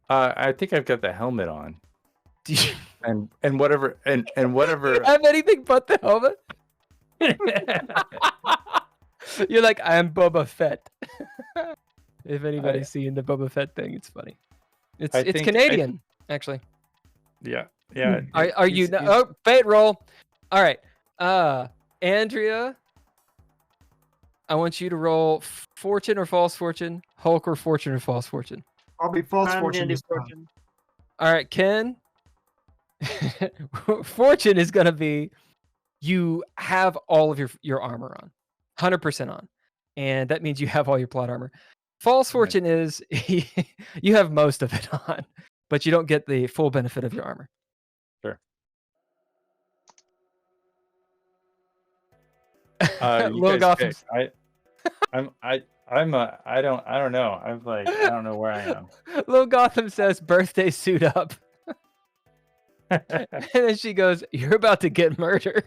I think I've got the helmet on, Do you and whatever, and whatever. have anything but the helmet? You're like, I'm Boba Fett. If anybody's seen the Boba Fett thing, it's funny. It's I think- Canadian, actually. Yeah. Are you? Oh, fate roll. All right. Andrea, I want you to roll fortune or false fortune, Hulk or fortune or false fortune. I'll be false I'm fortune gonna do this time. fortune. All right, Ken. Fortune is gonna be you have all of your armor on, 100% on, and that means you have all your plot armor. False fortune is you have most of it on, but you don't get the full benefit of your armor. Sure. You Lil guys Gotham. pick. I don't know. I'm like, I don't know where I am. Lil Gotham says birthday suit up. And then she goes, "You're about to get murdered."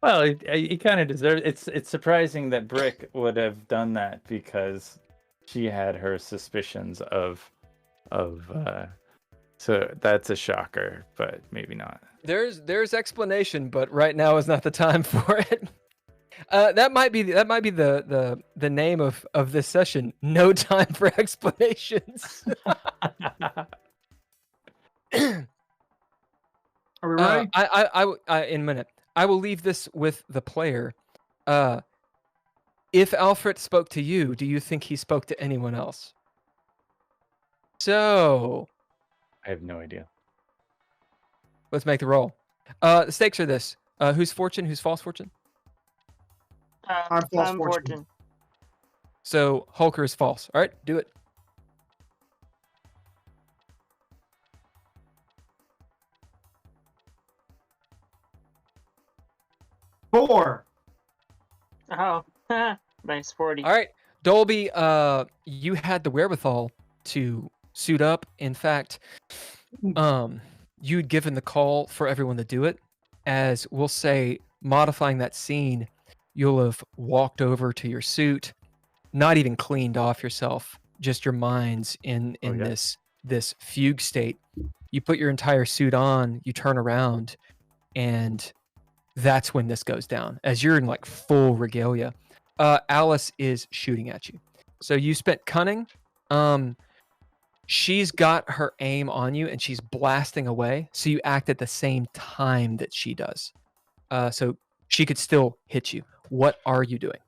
Well, he kind of deserves. It's surprising that Brick would have done that because she had her suspicions of. So that's a shocker, but maybe not. There's explanation, but right now is not the time for it. That might be the name of this session. No time for explanations. Are we ready? I in a minute. I will leave this with the player. If Alfred spoke to you, do you think he spoke to anyone else? So I have no idea. let's make the roll. The stakes are this: who's fortune, who's false fortune. I'm false I'm fortune. So Hulker is false. All right, do it. Four. Oh, nice 40. All right, Dolby. You had the wherewithal to suit up. In fact, you'd given the call for everyone to do it. As we'll say, modifying that scene, you'll have walked over to your suit, not even cleaned off yourself, just your mind's in yeah. this fugue state. You put your entire suit on, you turn around, and that's when this goes down. As you're in like full regalia, Alice is shooting at you. So you spent cunning. She's got her aim on you and she's blasting away. So you act at the same time that she does. So she could still hit you. What are you doing?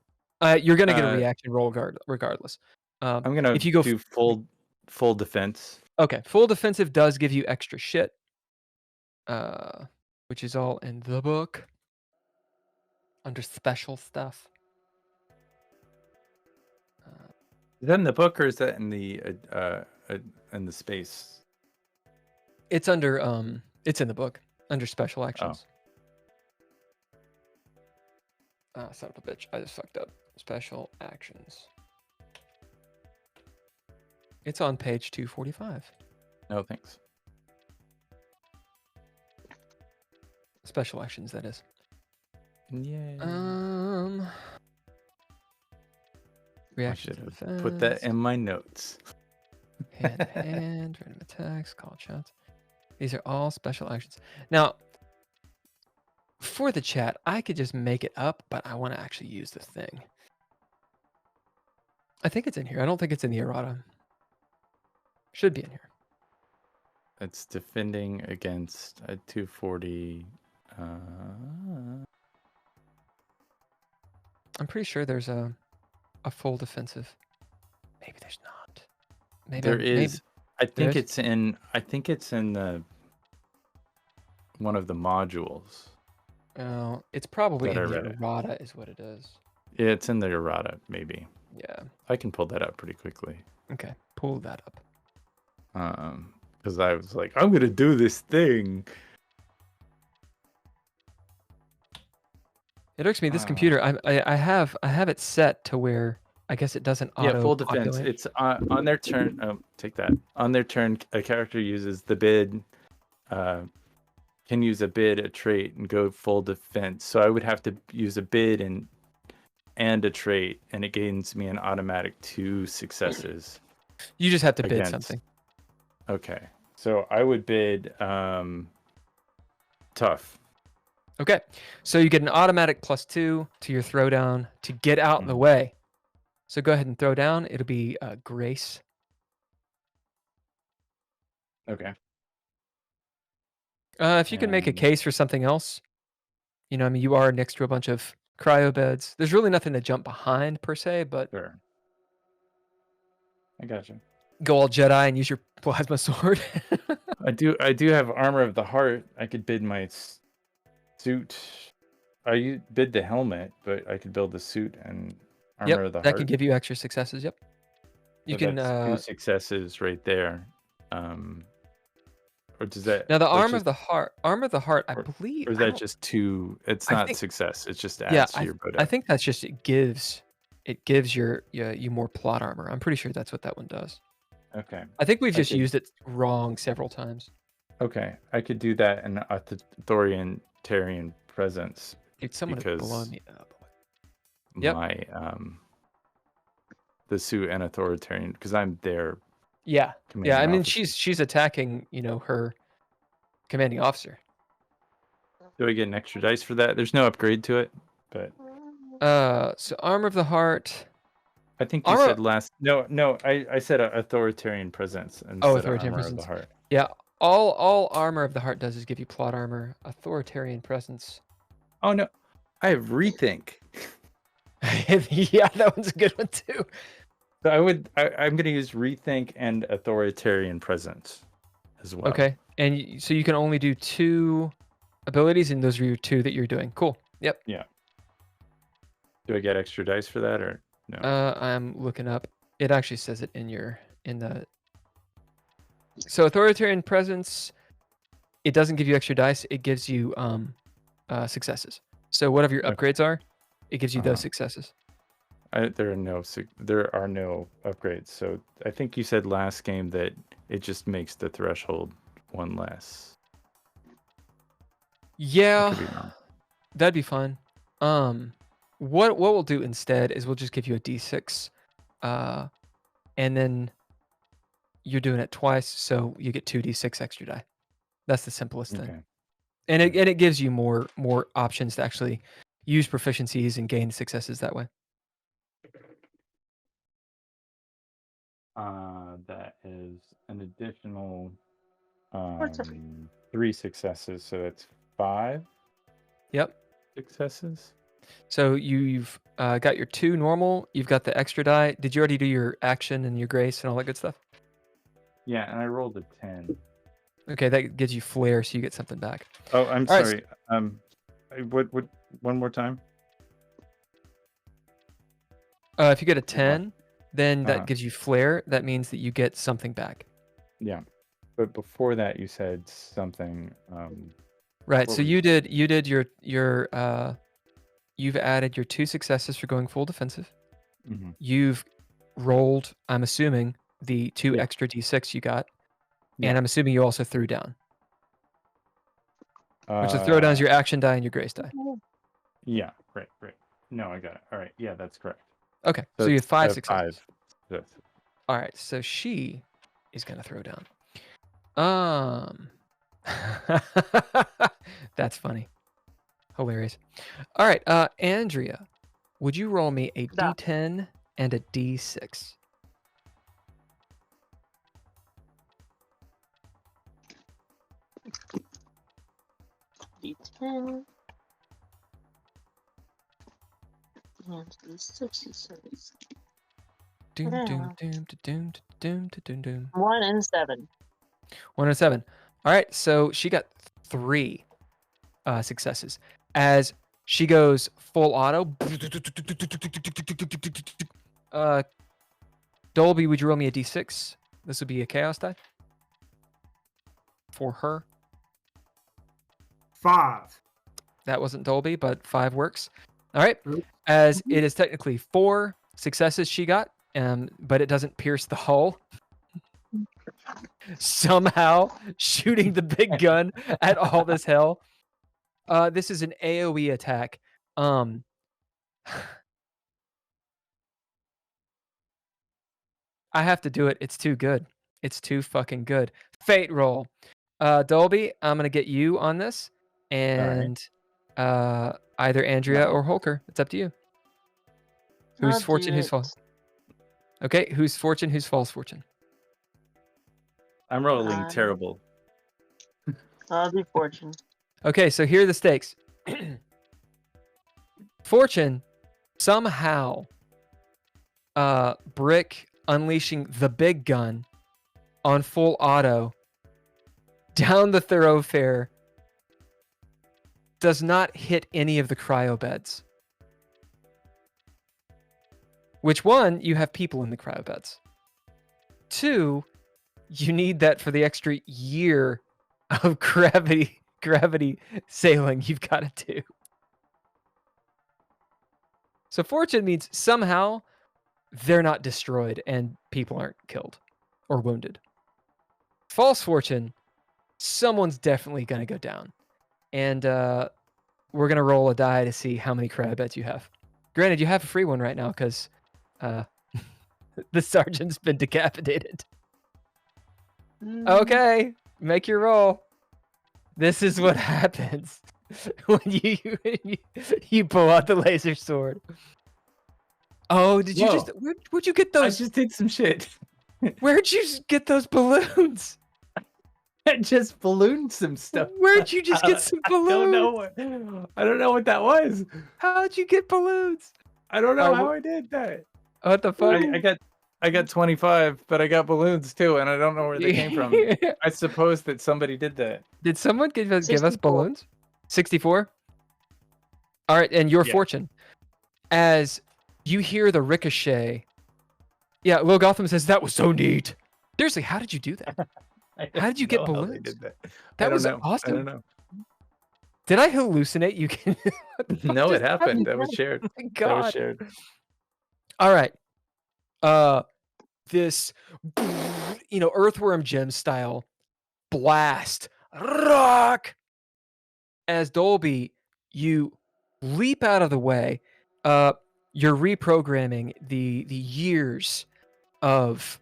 You're gonna get a reaction roll regardless. I'm gonna if you go do full defense. Okay, full defensive does give you extra shit, which is all in the book under special stuff. Is that in the book or is that in the space? It's under it's in the book under special actions. Son of a bitch, I just fucked up. Special actions. It's on page 245. No, thanks. Special actions, that is. Yeah. I Reaction should to have put that defense, in my notes. hand to hand, random attacks, call shots. These are all special actions. Now, for the chat, I could just make it up, but I want to actually use the thing. I think it's in here. I don't think it's in the errata. Should be in here. It's defending against a 240. I'm pretty sure there's a full defensive. Maybe there's not. Maybe There is. I think There it's in. I think it's in the one of the modules. Oh, it's probably That I in the read it. errata, is what it is. Yeah, it's in the errata, maybe. Yeah. I can pull that up pretty quickly. Okay. Pull that up. Because I was like, I'm gonna do this thing. It irks me. This computer, I have it set to where I guess it doesn't auto. Yeah, full defense. populate. It's on their turn. Oh, take that. On their turn, a character uses the bid can use a bid, a trait, and go full defense. So I would have to use a bid and a trait, and it gains me an automatic 2 successes. You just have to bid against- something. Okay, so I would bid tough. Okay, so you get an automatic +2 to your throwdown to get out of the Mhm. way. So go ahead and throw down. It'll be grace. Okay. If you can make a And- case for something else, I mean, you are next to a bunch of cryo beds. There's really nothing to jump behind per se, but Sure. I gotcha. go all Jedi and use your plasma sword. I do have armor of the heart. I could bid my suit. I bid the helmet, but I could build the suit and armor of the that heart. can give you extra successes. Yep. You So can that's 2 successes right there. Or does that now the that's armor just- of the heart. Armor of the heart, I or- believe. Or is I that don't- just 2? It's I not think- success. It just Yeah, adds to your I think that's just it gives you more plot armor. I'm pretty sure that's what that one does. Okay. I think we've I just could- used it wrong several times. Okay. I could do that in authoritarian presence. Dude, someone is Because- blowing me up. Yep. My the suit and authoritarian, because I'm there. Yeah. Yeah, I commanding mean officer. she's attacking, her commanding officer. Do I get an extra dice for that? There's no upgrade to it, but So armor of the heart. I think you Armor- said last. No. I said authoritarian presence instead authoritarian of armor of presence. the heart. Yeah, all armor of the heart does is give you plot armor. Authoritarian presence. Oh no, I have rethink. Yeah, that one's a good one too. So I'm going to use rethink and authoritarian presence as well. Okay, and so you can only do 2 abilities, and those are your 2 that you're doing. Cool. Yep. Do I get extra dice for that or no? I'm looking up. It actually says it in the. So authoritarian presence, it doesn't give you extra dice. It gives you successes. So whatever your Okay. upgrades are, it gives you those Uh-huh. successes. There are no upgrades. So I think you said last game that it just makes the threshold 1 less. I Yeah, could be wrong. that'd be fine. What we'll do instead is we'll just give you a D6, and then you're doing it twice, so you get 2d6 extra die. That's the simplest thing. Okay. And it gives you more options to actually use proficiencies and gain successes that way. That is an additional What's up? 3 successes, so that's 5 Yep. successes. So you've got your 2 normal. You've got the extra die. Did you already do your action and your grace and all that good stuff? Yeah, and I rolled a 10. Okay, that gives you flair, so you get something back. Oh, I'm All right, sorry. What? One more time. If you get a 10, then that Uh-huh. gives you flair. That means that you get something back. Yeah, but before that, you said something. Right. What So were you did your you've added your 2 successes for going full defensive. Mhm. You've rolled, I'm assuming, the 2 Yeah. extra d6 you got, Yeah. and I'm assuming you also threw down. Which the throwdown is your action die and your grace die. Yeah, right. No, I got it. All right. Yeah, that's correct. Okay, so you have it's, 5 successes. 5. Yes. All right, so she is gonna throw down. That's funny, hilarious. All right, Andrea, would you roll me a Da. d10 and a d6? D10. And D6, he says. Doom, doom, Yeah. doom, doom, doom, doom, doom. 1 and 7. 1 and 7. All right, so she got 3 successes. As she goes full auto. Dolby, would you roll me a d6? This would be a chaos die for her. 5. That wasn't Dolby, but 5 works. All right, Oops. as it is technically 4 successes she got, but it doesn't pierce the hull. somehow shooting the big gun at all this hell. This is an AoE attack. I have to do it. It's too good. It's too fucking good. Fate roll. Dolby, I'm gonna get you on this, and either Andrea or Holker. It's up to you. Who's I'll fortune? do Who's it. false? Okay, who's fortune? Who's false fortune? I'm rolling terrible. I'll do fortune. Okay, so here are the stakes. Fortune, somehow, Brick unleashing the big gun on full auto down the thoroughfare does not hit any of the cryo beds. Which one, you have people in the cryo beds. 2, you need that for the extra year of gravity sailing you've got to do. So fortune means somehow they're not destroyed and people aren't killed or wounded. False fortune, someone's definitely going to go down. And we're going to roll a die to see how many cryo beds you have. Granted, you have a free one right now because the sergeant's been decapitated. Okay, make your roll. This is what happens when you pull out the laser sword. Oh, did you Whoa. just? Where'd you get I those? just did some shit. Where'd you get those balloons? I just ballooned some stuff. Where'd you just get some balloons? I don't know what that was. How'd you get balloons? I don't know Oh, how I did that. What the fuck? I got 25, but I got balloons too, and I don't know where they came from. I suppose that somebody did that. Did someone give us 64. balloons? 64? All right, and your Yeah. fortune. As you hear the ricochet. Yeah, Lil Gotham says, that was so neat. Seriously, how did you do that? How did you get know how they balloons? did that. That I was don't know. awesome. I don't know. Did I hallucinate? You can. No, it happened. That was shared. Oh my That was God. shared. All right. This, earthworm gem style blast, rock. As Dolby, you leap out of the way. You're reprogramming the years of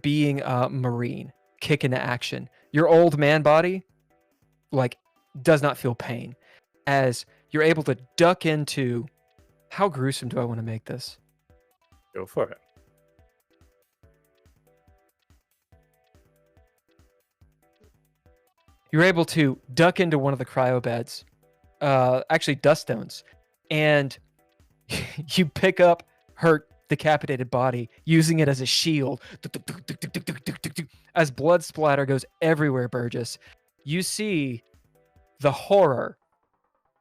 being a Marine kick into action. Your old man body, does not feel pain, as you're able to duck into. How gruesome do I want to make this? Go for it. You're able to duck into one of the cryo beds, actually dust stones, and you pick up her decapitated body, using it as a shield. As blood splatter goes everywhere, Burgess, you see the horror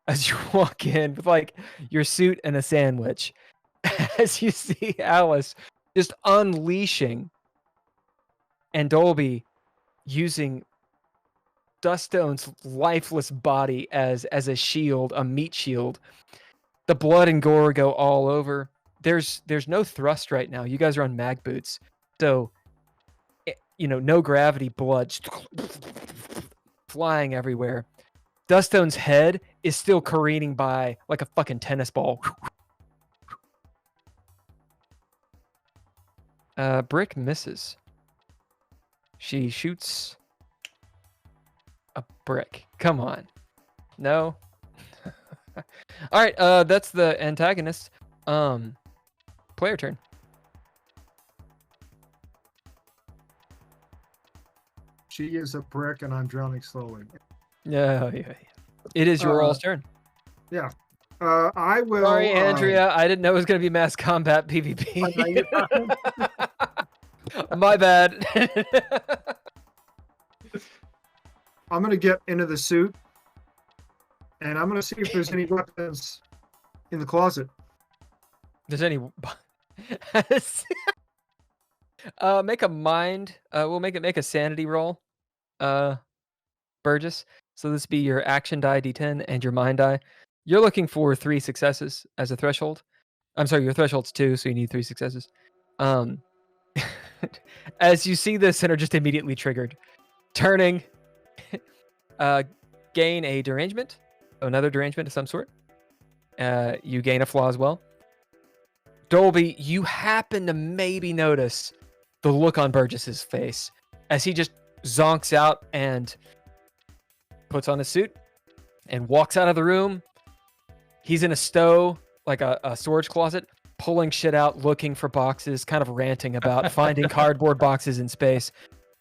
as you walk in with your suit and a sandwich, as you see Alice just unleashing and Dolby using Duststone's lifeless body as a shield, a meat shield. The blood and gore go all over. There's no thrust right now. You guys are on mag boots, so no gravity, blood flying everywhere. Duststone's head is still careening by like a fucking tennis ball. Brick misses. She shoots a brick. Come on. No. All right, that's the antagonist. Player turn. She is a brick, and I'm drowning slowly. Yeah. It is your all's turn. Yeah. I will. Sorry, Andrea. I didn't know it was going to be mass combat PvP. My bad. I'm going to get into the suit, and I'm going to see if there's any weapons in the closet. There's any. Make a mind. We'll make a sanity roll. Burgess. So this be your action die D10 and your mind die. You're looking for 3 successes as a threshold. I'm sorry, your threshold's 2, so you need 3 successes. as you see this and are just immediately triggered, turning, gain a derangement, another derangement of some sort. You gain a flaw as well. Dolby, you happen to maybe notice the look on Burgess's face as he just zonks out and puts on his suit and walks out of the room. He's in a stow, like a storage closet, pulling shit out, looking for boxes, kind of ranting about finding cardboard boxes in space.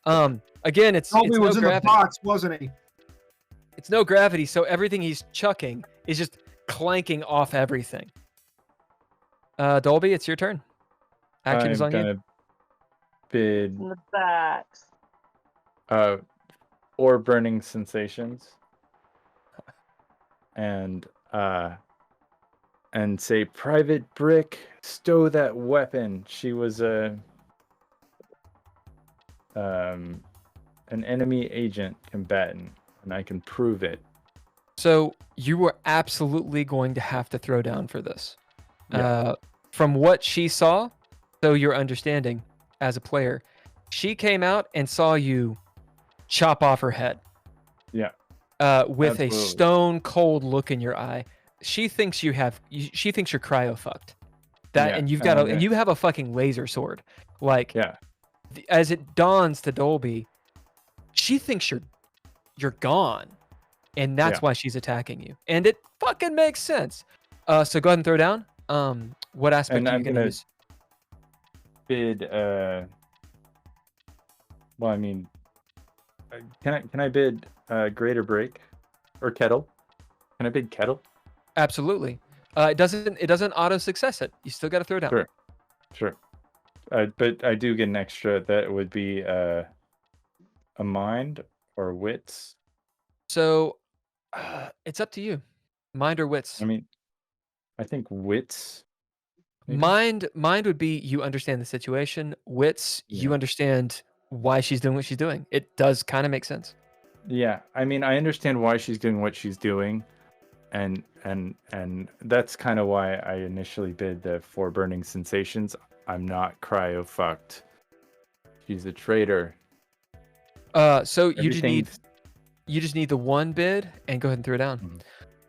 Again, it's Dolby was no in the gravity. box, wasn't he? It's no gravity, so everything he's chucking is just clanking off everything. Dolby, it's your turn. Action is on you. I'm gonna bid In the backs. ore burning sensations, and say, Private Brick, stow that weapon. She was an enemy agent combatant, and I can prove it. So you were absolutely going to have to throw down for this. Yeah. From what she saw, so your understanding as a player, she came out and saw you chop off her head. Yeah. With Absolutely. a stone cold look in your eye. She thinks she thinks you're cryo fucked. Yeah, And you've got and and you have a fucking laser sword. Like, Yeah. as it dawns to Dolby, she thinks you're gone. And that's Yeah. why she's attacking you. And it fucking makes sense. So go ahead and throw down. What aspect And are you I'm gonna gonna use? bid well, I mean, can I bid greater break or kettle? Can I bid kettle? Absolutely. It doesn't auto success it. You still got to throw down. Sure. But I do get an extra. That would be a mind or wits. So it's up to you. Mind or wits? I mean, I think wits. maybe? Mind would be you understand the situation. Wits, you Yeah. understand why she's doing what she's doing. It does kind of make sense. Yeah, I mean, I understand why she's doing what she's doing, and that's kind of why I initially bid the 4 burning sensations. I'm not cryo fucked. She's a traitor. So you Everything's- just need the one bid and go ahead and throw it down. Mhm.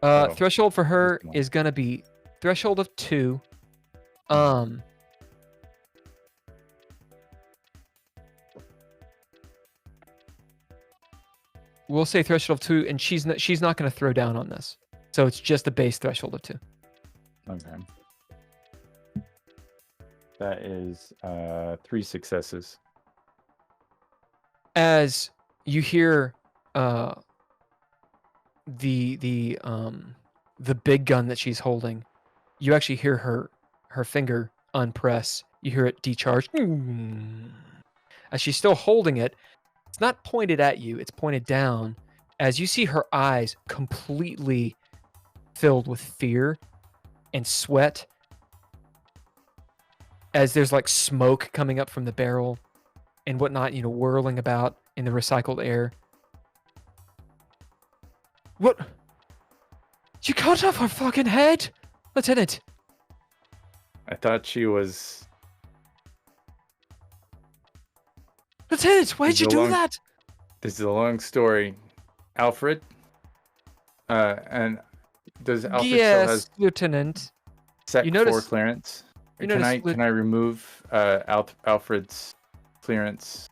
Oh, Threshold for her just one. is gonna be threshold of 2. We'll say threshold of 2, and she's not gonna throw down on this. So it's just a base threshold of 2. Okay. That is 3 successes. As you hear the big gun that she's holding, you actually hear her finger unpress. You hear it decharge. As she's still holding it, it's not pointed at you, it's pointed down. As you see her eyes completely filled with fear and sweat, as there's like smoke coming up from the barrel and whatnot, whirling about in the recycled air. What? You cut off her fucking head? Lieutenant! I thought she was. Lieutenant, why'd It's you a do long- that? This is a long story. Alfred. And does Alfred still Yes, has Lieutenant. Sec You 4 notice- clearance? you Can notice I remove Alfred's clearance?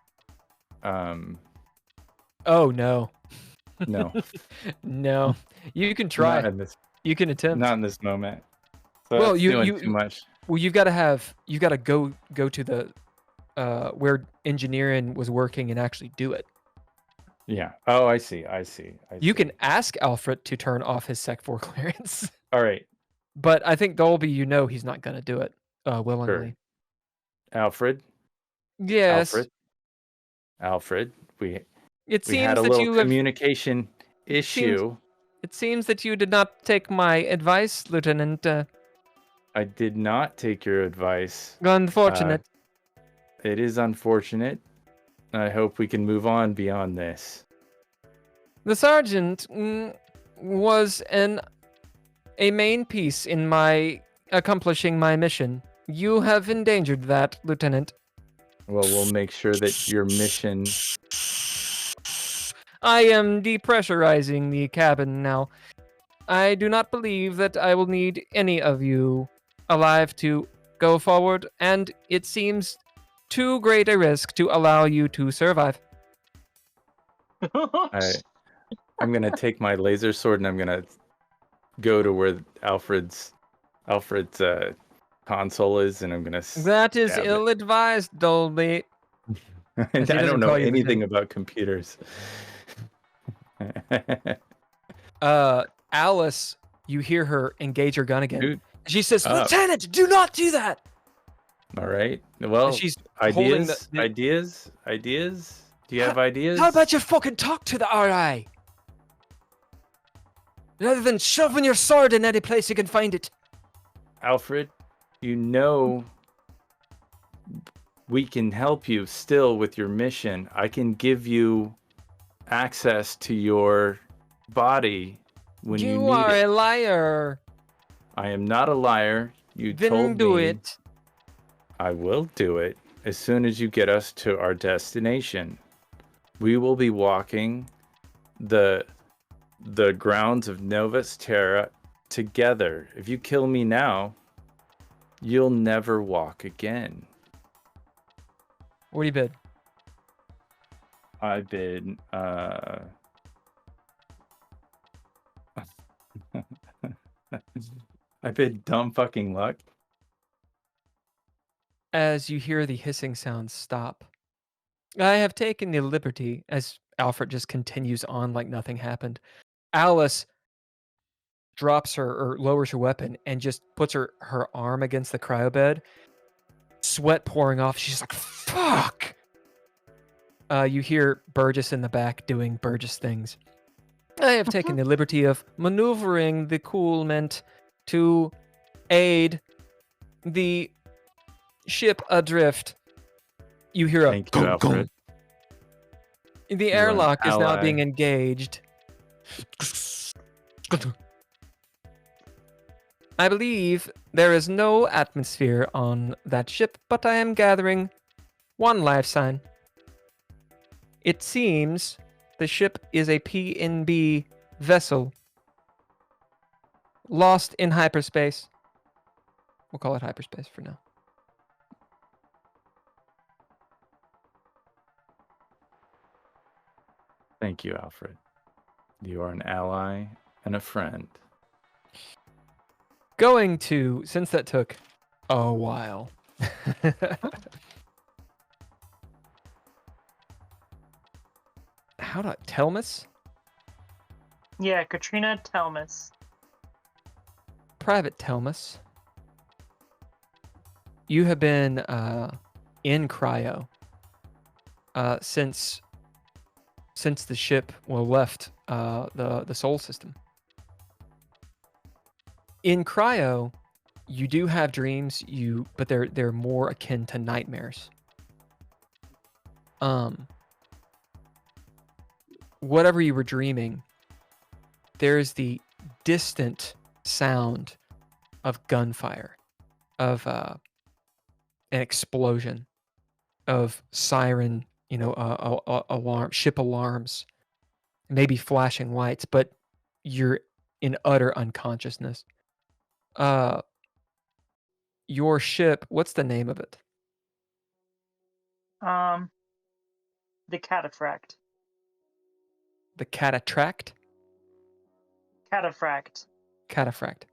Oh, no. No. No. You can try. Not in this. You can attempt. Not in this moment. So Well, that's you- doing you- too much. Well, you got to go to the where engineering was working and actually do it. Yeah. Oh, I see. You can ask Alfred to turn off his Sec 4 clearance, All right, but I think Dolby, he's not going to do it willingly. Alfred. Yes. Alfred. We It we seems had a that little you have. communication issue. It seems that you did not take my advice, Lieutenant. I did not take your advice. Unfortunate. It is unfortunate. I hope we can move on beyond this. The sergeant was a main piece in my accomplishing my mission. You have endangered that, Lieutenant. Well, we'll make sure that your mission. I am depressurizing the cabin now. I do not believe that I will need any of you alive to go forward, and it seems too great a risk to allow you to survive. I'm gonna take my laser sword and I'm gonna go to where Alfred's console is, and I'm gonna. That is stab it. ill-advised, Dolby. And he I doesn't don't know call you the anything name. about computers. Alice, you hear her engage her gun again. Dude, She says, up. "Lieutenant, do not do that!" All right. Well, And she's holding ideas. Do you have ideas? How about you fucking talk to the RI? Rather than shoving your sword in any place you can find it. Alfred, you know we can help you still with your mission. I can give you access to your body when you need are it. a liar. I am not a liar. You Then told do me it. I will do it as soon as you get us to our destination. We will be walking the grounds of Novus Terra together. If you kill me now, you'll never walk again. What do you bid? I bid I bid dumb fucking luck. As you hear the hissing sounds stop. I have taken the liberty, as Alfred just continues on like nothing happened. Alice drops her or lowers her weapon and just puts her arm against the cryo bed. Sweat pouring off. She's like, fuck! You hear Burgess in the back doing Burgess things. I have taken the liberty of maneuvering the coolant to aid the ship adrift. You hear a Thank you, Alfred. The You're an airlock is now ally. being engaged. I believe there is no atmosphere on that ship, but I am gathering one life sign. It seems the ship is a PNB vessel lost in hyperspace. We'll call it hyperspace for now. Thank you, Alfred. You are an ally and a friend. Going to, since that took a while. How do I, Telmis? Yeah, Katrina Telmis. Private Telmis. You have been in cryo since the ship left the Sol system. In cryo, you do have dreams, but they're more akin to nightmares. Whatever you were dreaming, there's the distant sound of gunfire, of an explosion, of siren, ship alarms, maybe flashing lights, but you're in utter unconsciousness. Your ship, what's the name of it? The Cataphract. The Catatract? Cataphract. Cataphract.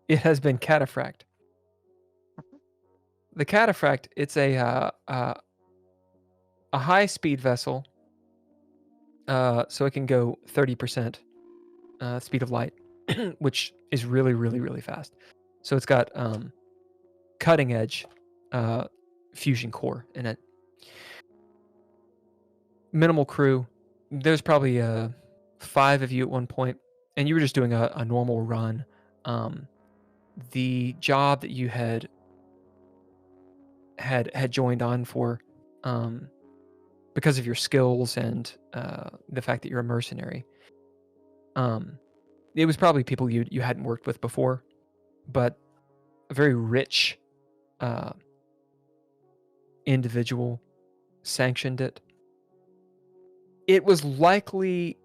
It has been cataphract. The Cataphract, it's a high-speed vessel, so it can go 30% speed of light, which is really, really, really fast. So it's got cutting-edge fusion core in it. Minimal crew. There's probably 5 of you at one point, and you were just doing a normal run. The job that you had joined on for, because of your skills and the fact that you're a mercenary, it was probably people you hadn't worked with before, but a very rich individual sanctioned it. It was likely,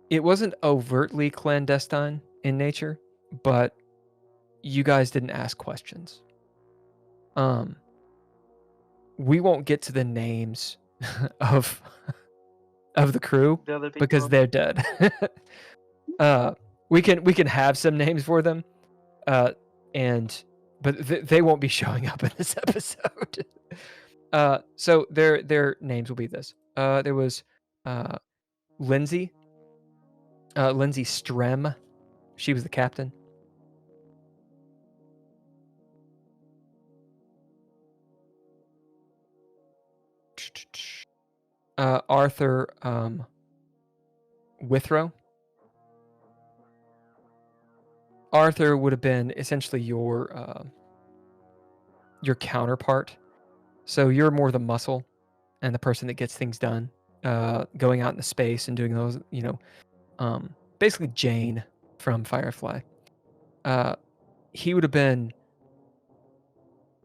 it wasn't overtly clandestine in nature, but you guys didn't ask questions. We won't get to the names of the crew The other people. because they're dead. We can have some names for them, but they won't be showing up in this episode. So their names will be this. There was Lindsay Strem. She was the captain. Arthur Withrow. Arthur would have been essentially your counterpart. So you're more the muscle and the person that gets things done, going out into space and doing those, basically Jane from Firefly. He would have been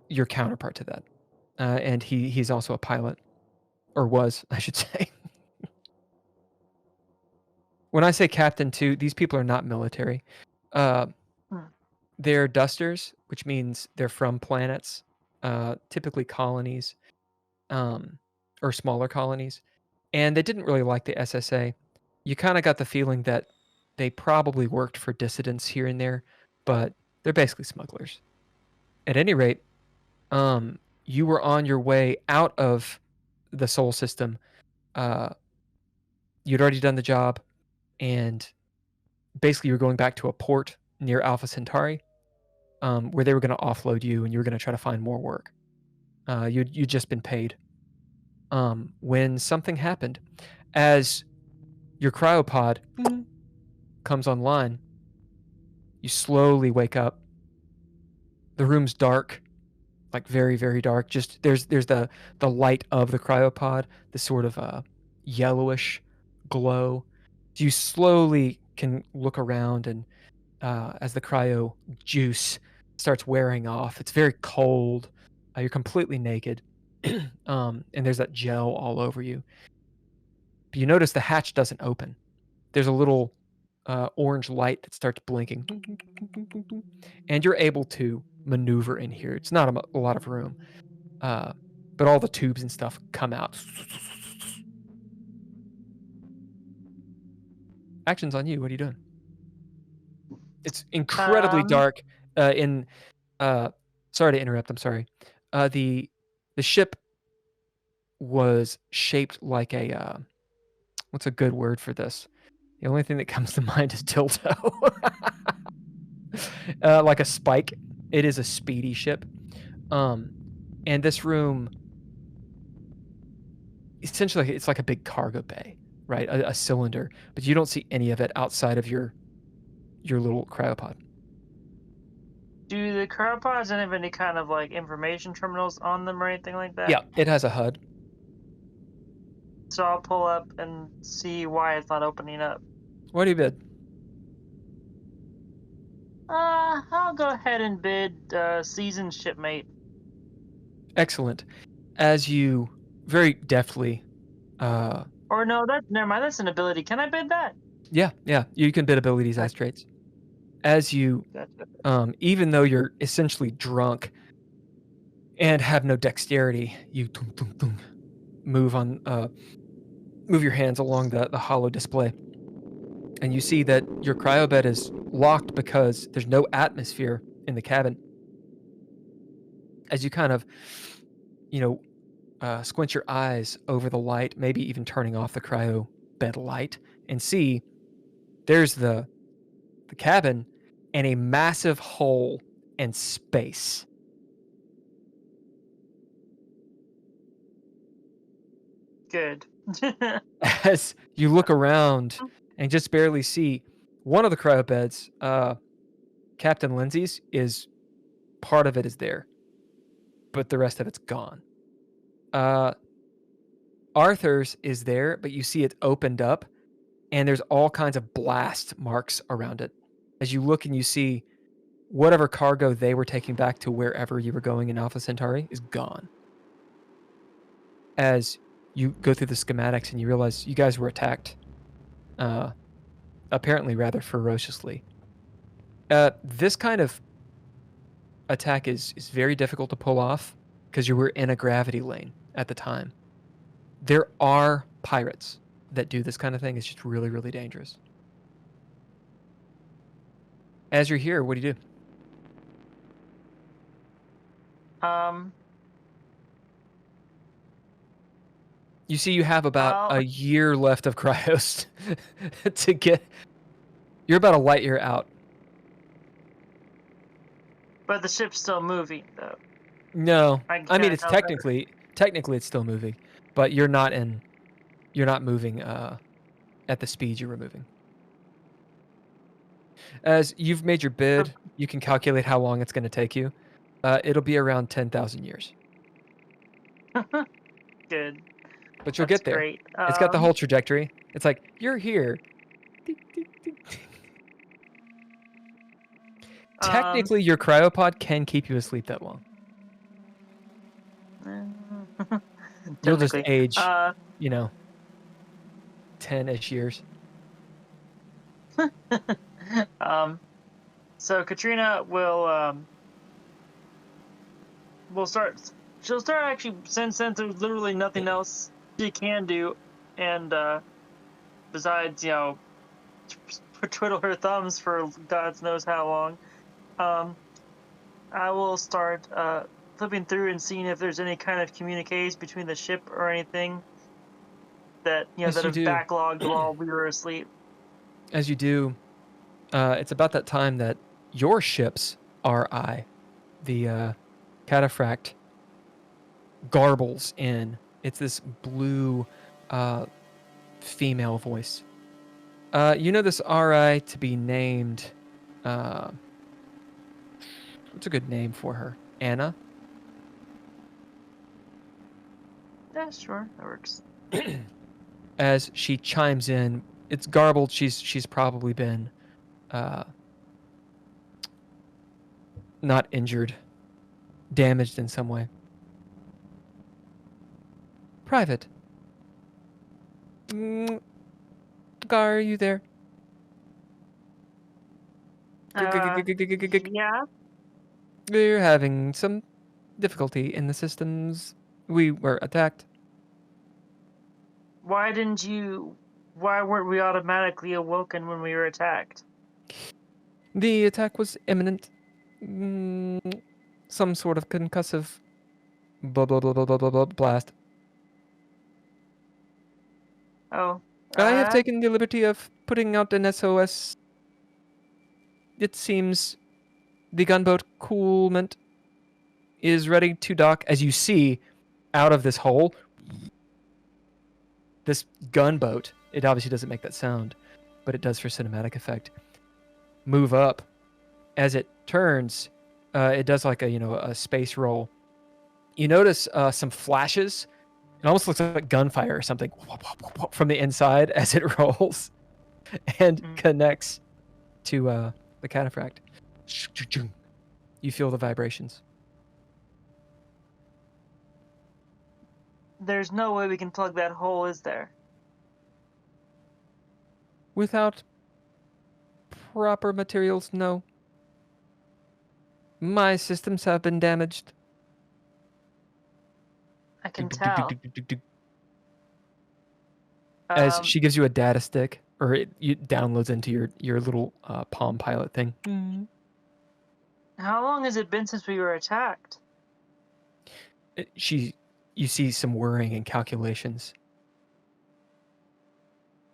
your counterpart to that. And he's also a pilot, or was, I should say. When I say captain too, these people are not military. They're dusters, which means they're from planets, typically colonies, or smaller colonies. And they didn't really like the SSA. You kind of got the feeling that they probably worked for dissidents here and there, but they're basically smugglers. At any rate, you were on your way out of the Sol system. You'd already done the job, and basically you were going back to a port near Alpha Centauri, where they were going to offload you, and you were going to try to find more work. You'd just been paid. When something happened, as your cryopod comes online, you slowly wake up. The room's dark, like very, very dark. Just there's the light of the cryopod, the sort of yellowish glow. So you slowly can look around, and as the cryo juice starts wearing off, it's very cold. You're completely naked, and there's that gel all over you. But you notice the hatch doesn't open. There's a little orange light that starts blinking, and you're able to maneuver in here. It's not a lot of room, but all the tubes and stuff come out. Action's on you. What are you doing? It's incredibly dark. Sorry to interrupt. I'm sorry. The ship was shaped like a what's a good word for this? The only thing that comes to mind is dildo. Like a spike. It is a speedy ship. And this room, essentially, it's like a big cargo bay, right? A cylinder, but you don't see any of it outside of your little cryopod. Do the cryopods have any kind of like information terminals on them or anything like that? Yeah, it has a HUD. So I'll pull up and see why it's not opening up. What do you bid? I'll go ahead and bid seasoned shipmate. Excellent. As you very deftly Or no, never mind, that's an ability. Can I bid that? Yeah, you can bid abilities as traits. As you Gotcha. even though you're essentially drunk and have no dexterity, you move your hands along the hollow display, and you see that your cryobed is locked because there's no atmosphere in the cabin. As you kind of squint your eyes over the light, maybe even turning off the cryobed light, and see there's the cabin and a massive hole and space. Good. As you look around and just barely see one of the cryobeds, Captain Lindsay's, is part of it is there, but the rest of it's gone. Arthur's is there, but you see it opened up, and there's all kinds of blast marks around it. As you look and you see whatever cargo they were taking back to wherever you were going in Alpha Centauri is gone. as you go through the schematics and you realize you guys were attacked, apparently rather ferociously. This kind of attack is very difficult to pull off because you were in a gravity lane at the time. There are pirates that do this kind of thing. It's just really, really dangerous. As you're here, what do you do? You see, you have about a year left of cryos to get. You're about a light year out. But the ship's still moving, though. No, I mean it's tell technically it's still moving, but you're not moving at the speed you were moving. As you've made your bid, you can calculate how long it's going to take you. It'll be around 10,000 years. Good. But you'll That's get there. Great. It's got the whole trajectory. It's like, you're here. Technically, your cryopod can keep you asleep that long. You'll just age, 10-ish years. So Katrina will she'll start actually, since there's literally nothing else she can do, and besides, twiddle her thumbs for God knows how long, I will start flipping through and seeing if there's any kind of communication between the ship or anything that that have backlogged while we were asleep. As you do, it's about that time that your ship's RI, the cataphract, garbles in. It's this blue female voice. You know this RI to be named... what's a good name for her? Anna? Yeah, sure. That works. As she chimes in, it's garbled. She's probably been not injured, damaged in some way. Private. Gar, are you there? Yeah. We're having some difficulty in the systems. We were attacked. Why weren't we automatically awoken when we were attacked? The attack was imminent. Some sort of concussive blah blah blah blah blah blah blah blast. Oh. I have taken the liberty of putting out an SOS. It seems the gunboat Coolment is ready to dock. As you see, out of this hole, this gunboat, it obviously doesn't make that sound, but it does for cinematic effect, move up. As it turns, it does like a space roll. You notice some flashes. It almost looks like gunfire or something from the inside as it rolls and connects to the cataphract. You feel the vibrations. There's no way we can plug that hole, is there? Without proper materials, no. My systems have been damaged. I can tell. As she gives you a data stick, or it downloads into your little Palm Pilot thing. How long has it been since we were attacked? You see some worrying and calculations.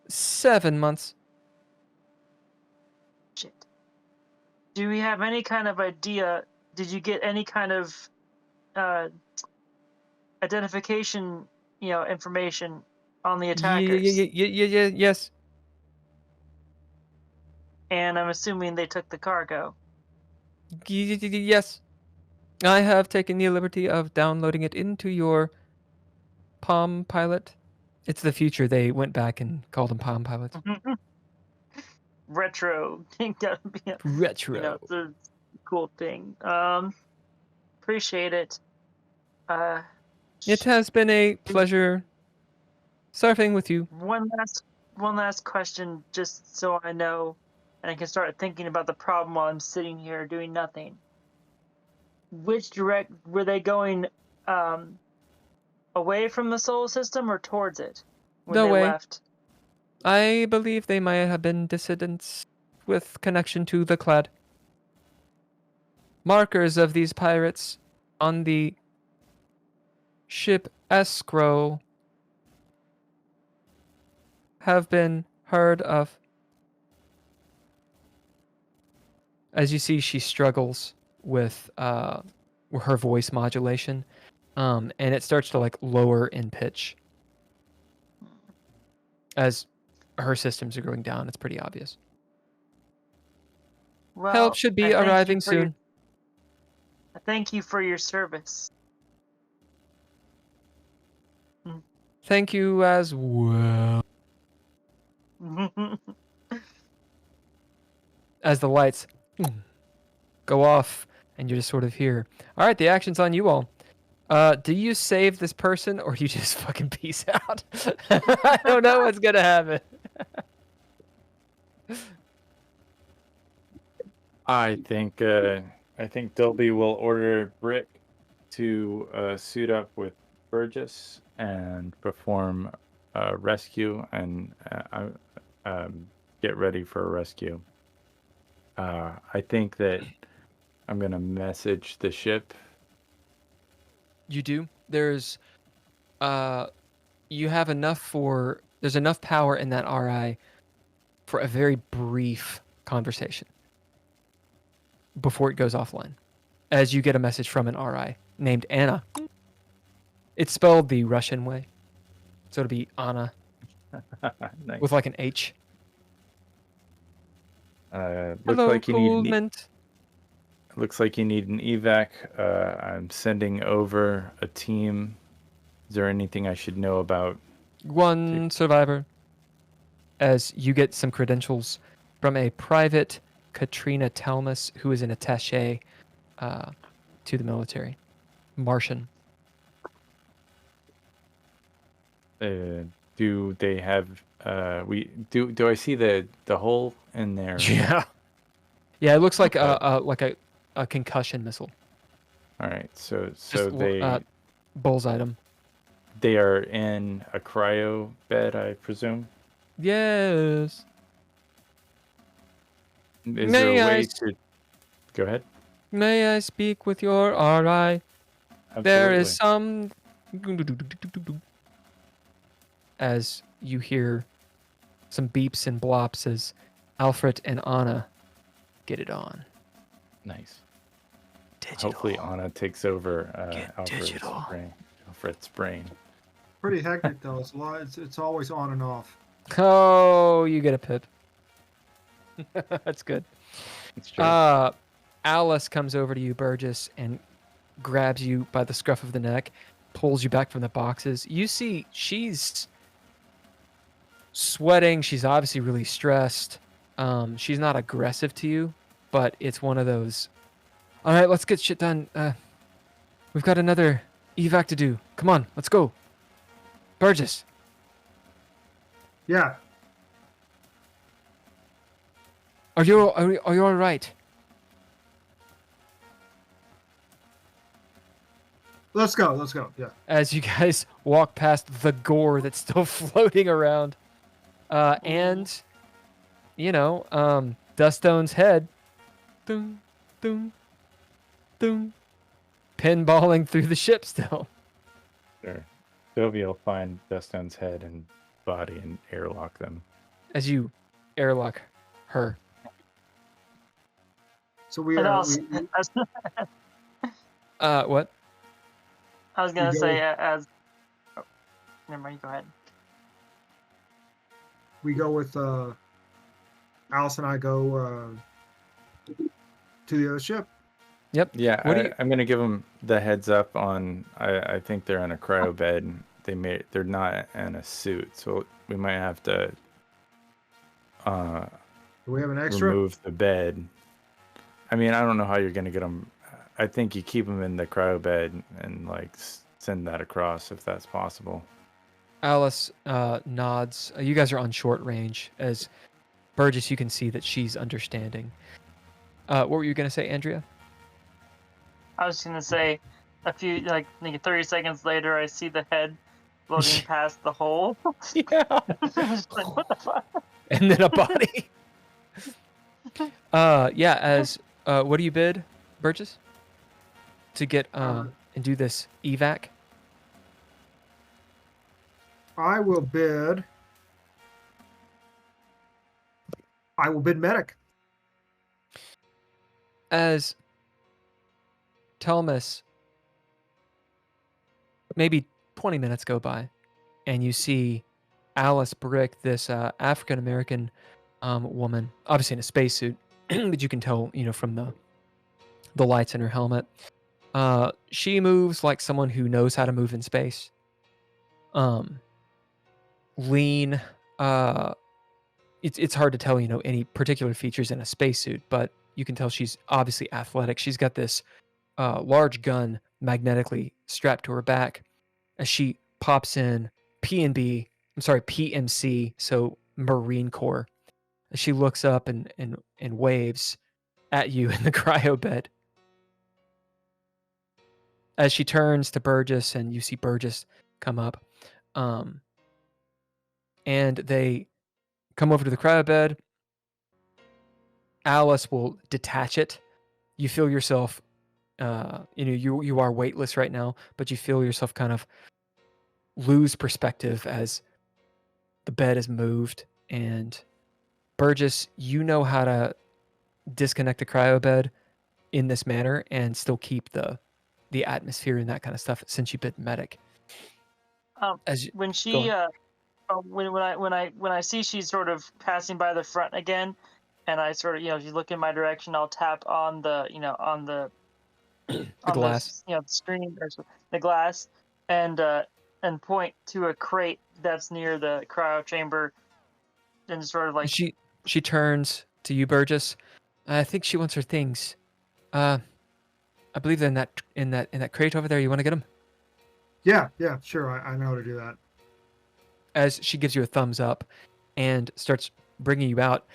7 months. Shit. Do we have any kind of idea? Did you get any kind of identification, information on the attackers? Yes. And I'm assuming they took the cargo. Yes. I have taken the liberty of downloading it into your Palm Pilot. It's the future. They went back and called them Palm Pilots. Retro. Retro. It's a cool thing. Appreciate it. It has been a pleasure surfing with you. One last question, just so I know, and I can start thinking about the problem while I'm sitting here doing nothing. Which direct were they going? Away from the solar system or towards it when No they way. left? I believe they might have been dissidents with connection to the Clad. Markers of these pirates on the ship Escrow have been heard of. As you see, she struggles with her voice modulation, and it starts to like lower in pitch as her systems are going down. It's pretty obvious. Well, Help should be I thank you arriving for your- soon. I thank you for your service. Thank you as well. As the lights go off and you're just sort of here. All right, the action's on you all. Do you save this person or do you just fucking peace out? I don't know what's gonna happen. I think Dolby will order Brick to suit up with Burgess and perform a rescue and get ready for a rescue. I think that I'm gonna message the ship. You do. There's you have enough for there's enough power in that RI for a very brief conversation before it goes offline. As you get a message from an RI named Anna. It's spelled the Russian way. So it'll be Anna Nice. with like an H. Looks Hello, like you need Coolment. looks like you need an evac. I'm sending over a team. Is there anything I should know about? One survivor. As you get some credentials from a private Katrina Telmis, who is an attaché to the military. Martian. Do they have? Do I see the hole in there? Yeah. Yeah, it looks like a concussion missile. All right. So Just they Bull's item. they are in a cryo bed, I presume. Yes. Is there a way to go ahead? May I speak with your RI? There is Absolutely. some. As you hear some beeps and blops as Alfred and Anna get it on. Nice. Digital. Hopefully Anna takes over Get Alfred's digital. brain. Pretty hectic though. It's a lot. It's always on and off. Oh, you get a pip. That's good. It's true. Alice comes over to you, Burgess, and grabs you by the scruff of the neck, pulls you back from the boxes. You see she's sweating. She's obviously really stressed. She's not aggressive to you, but it's one of those, all right, let's get shit done. We've got another evac to do. Come on, let's go. Burgess. Yeah. Are you all right? Let's go. Let's go. Yeah. As you guys walk past the gore that's still floating around. And, Duststone's head. Doom, doom, doom. Pinballing through the ship still. Sure. Sylvia will find Duststone's head and body and airlock them. As you airlock her. So we And are. also, What? I was gonna We say go- as. Oh, never mind. Go ahead. we go with Alice and I go to the other ship. Yep. Yeah, What do you- I'm gonna give them the heads up on. I think they're in a cryo bed. They're not in a suit, so we might have to Do we have an extra? remove the bed. I mean, I don't know how you're gonna get them. I think you keep them in the cryo bed and like send that across if that's possible. Alice nods. You guys are on short range. As Burgess, you can see that she's understanding. What were you going to say, Andrea? I was gonna say, a few like maybe 30 seconds later, I see the head floating past the hole. Yeah. Just like, what the fuck? And then a body. Yeah. As what do you bid, Burgess? To get and do this evac. I will bid medic. As Telmis, maybe 20 minutes go by, and you see Alice Brick, this African American woman, obviously in a spacesuit, but you can tell, from the lights in her helmet. She moves like someone who knows how to move in space. Lean. It's hard to tell, any particular features in a spacesuit, but you can tell she's obviously athletic. She's got this large gun magnetically strapped to her back as she pops in PMC, so Marine Corps. As she looks up and waves at you in the cryo bed. As she turns to Burgess, and you see Burgess come up, and they come over to the cryo bed. Alice will detach it. You feel yourself, you are weightless right now, but you feel yourself kind of lose perspective as the bed is moved. And Burgess, you know how to disconnect the cryo bed in this manner and still keep the atmosphere and that kind of stuff, since you bid medic. When she when I see she's sort of passing by the front again, and I sort of, if you look in my direction, I'll tap on the on the glass, the screen or the glass, and point to a crate that's near the cryo chamber, and sort of like she turns to you, Burgess. I think she wants her things. I believe they're in that crate over there. You want to get them? Yeah, sure. I know how to do that. As she gives you a thumbs up and starts bringing you out.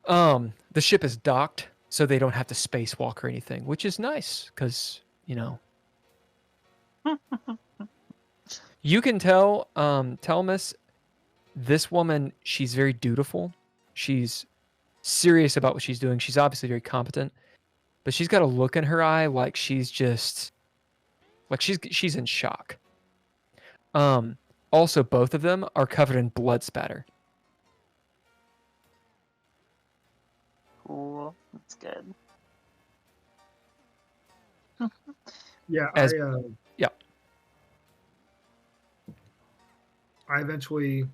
The ship is docked, so they don't have to spacewalk or anything, which is nice because, you can tell, Telmis, this woman, she's very dutiful. She's serious about what she's doing. She's obviously very competent, but she's got a look in her eye like she's just, like she's in shock. Also, both of them are covered in blood spatter. Cool. That's good. Yeah, I eventually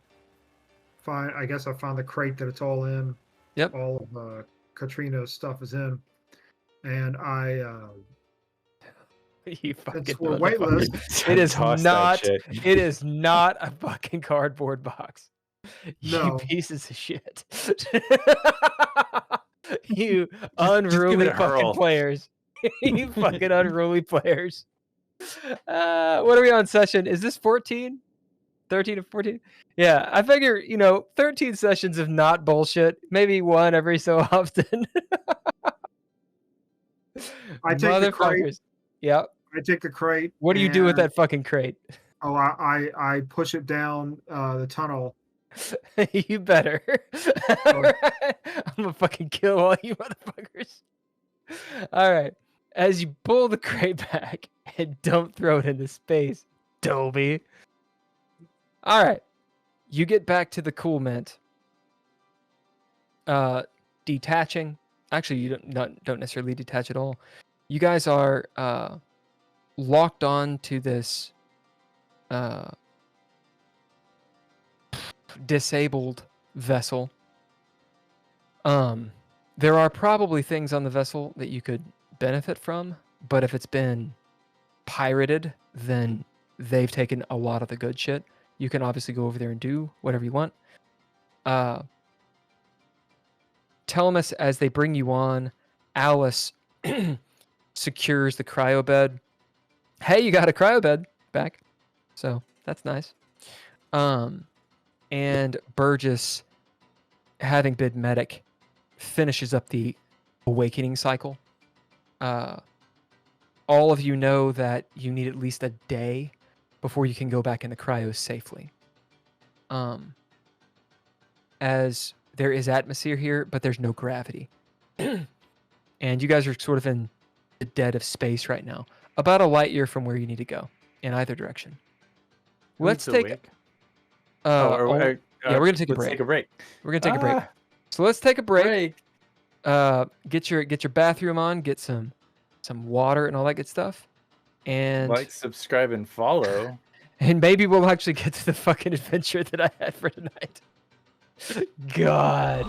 find. I guess I found the crate that it's all in. Yep. All of Katrina's stuff is in, and You fucking since we're weightless, It is Toss not. that shit. It is not a fucking cardboard box. No. You pieces of shit. You give unruly it a fucking hurl. players. You fucking unruly players. What are we on session? Is this 14? 13 or 14? Yeah, I figure, 13 sessions of not bullshit. Maybe one every so often. I take the crate. Motherfuckers. Yep. I take the crate. What do you do with and- that fucking crate? Oh, I push it down the tunnel. You better. I'm gonna fucking kill all you motherfuckers. All right. As you pull the crate back and don't throw it into space, Dolby. All right. You get back to the cool mint. Detaching. Actually, you don't necessarily detach at all. You guys are locked on to this disabled vessel. There are probably things on the vessel that you could benefit from, but if it's been pirated, then they've taken a lot of the good shit. You can obviously go over there and do whatever you want. Telmis, as they bring you on, Alice secures the cryo bed. Hey, you got a cryo bed. back, so that's nice. And Burgess, having been medic, finishes up the awakening cycle. All of you know that you need at least a day before you can go back into cryo safely. As there is atmosphere here, but there's no gravity. And you guys are sort of in the dead of space right now, about a light year from where you need to go in either direction. Let's take. Awake? Yeah, we're gonna take a let's break. Take a break. We're gonna take a break. So let's take a break. Break. Get your bathroom on. Get some water and all that good stuff. And Like, subscribe, and follow. and maybe we'll actually get to the fucking adventure that I had for tonight. God.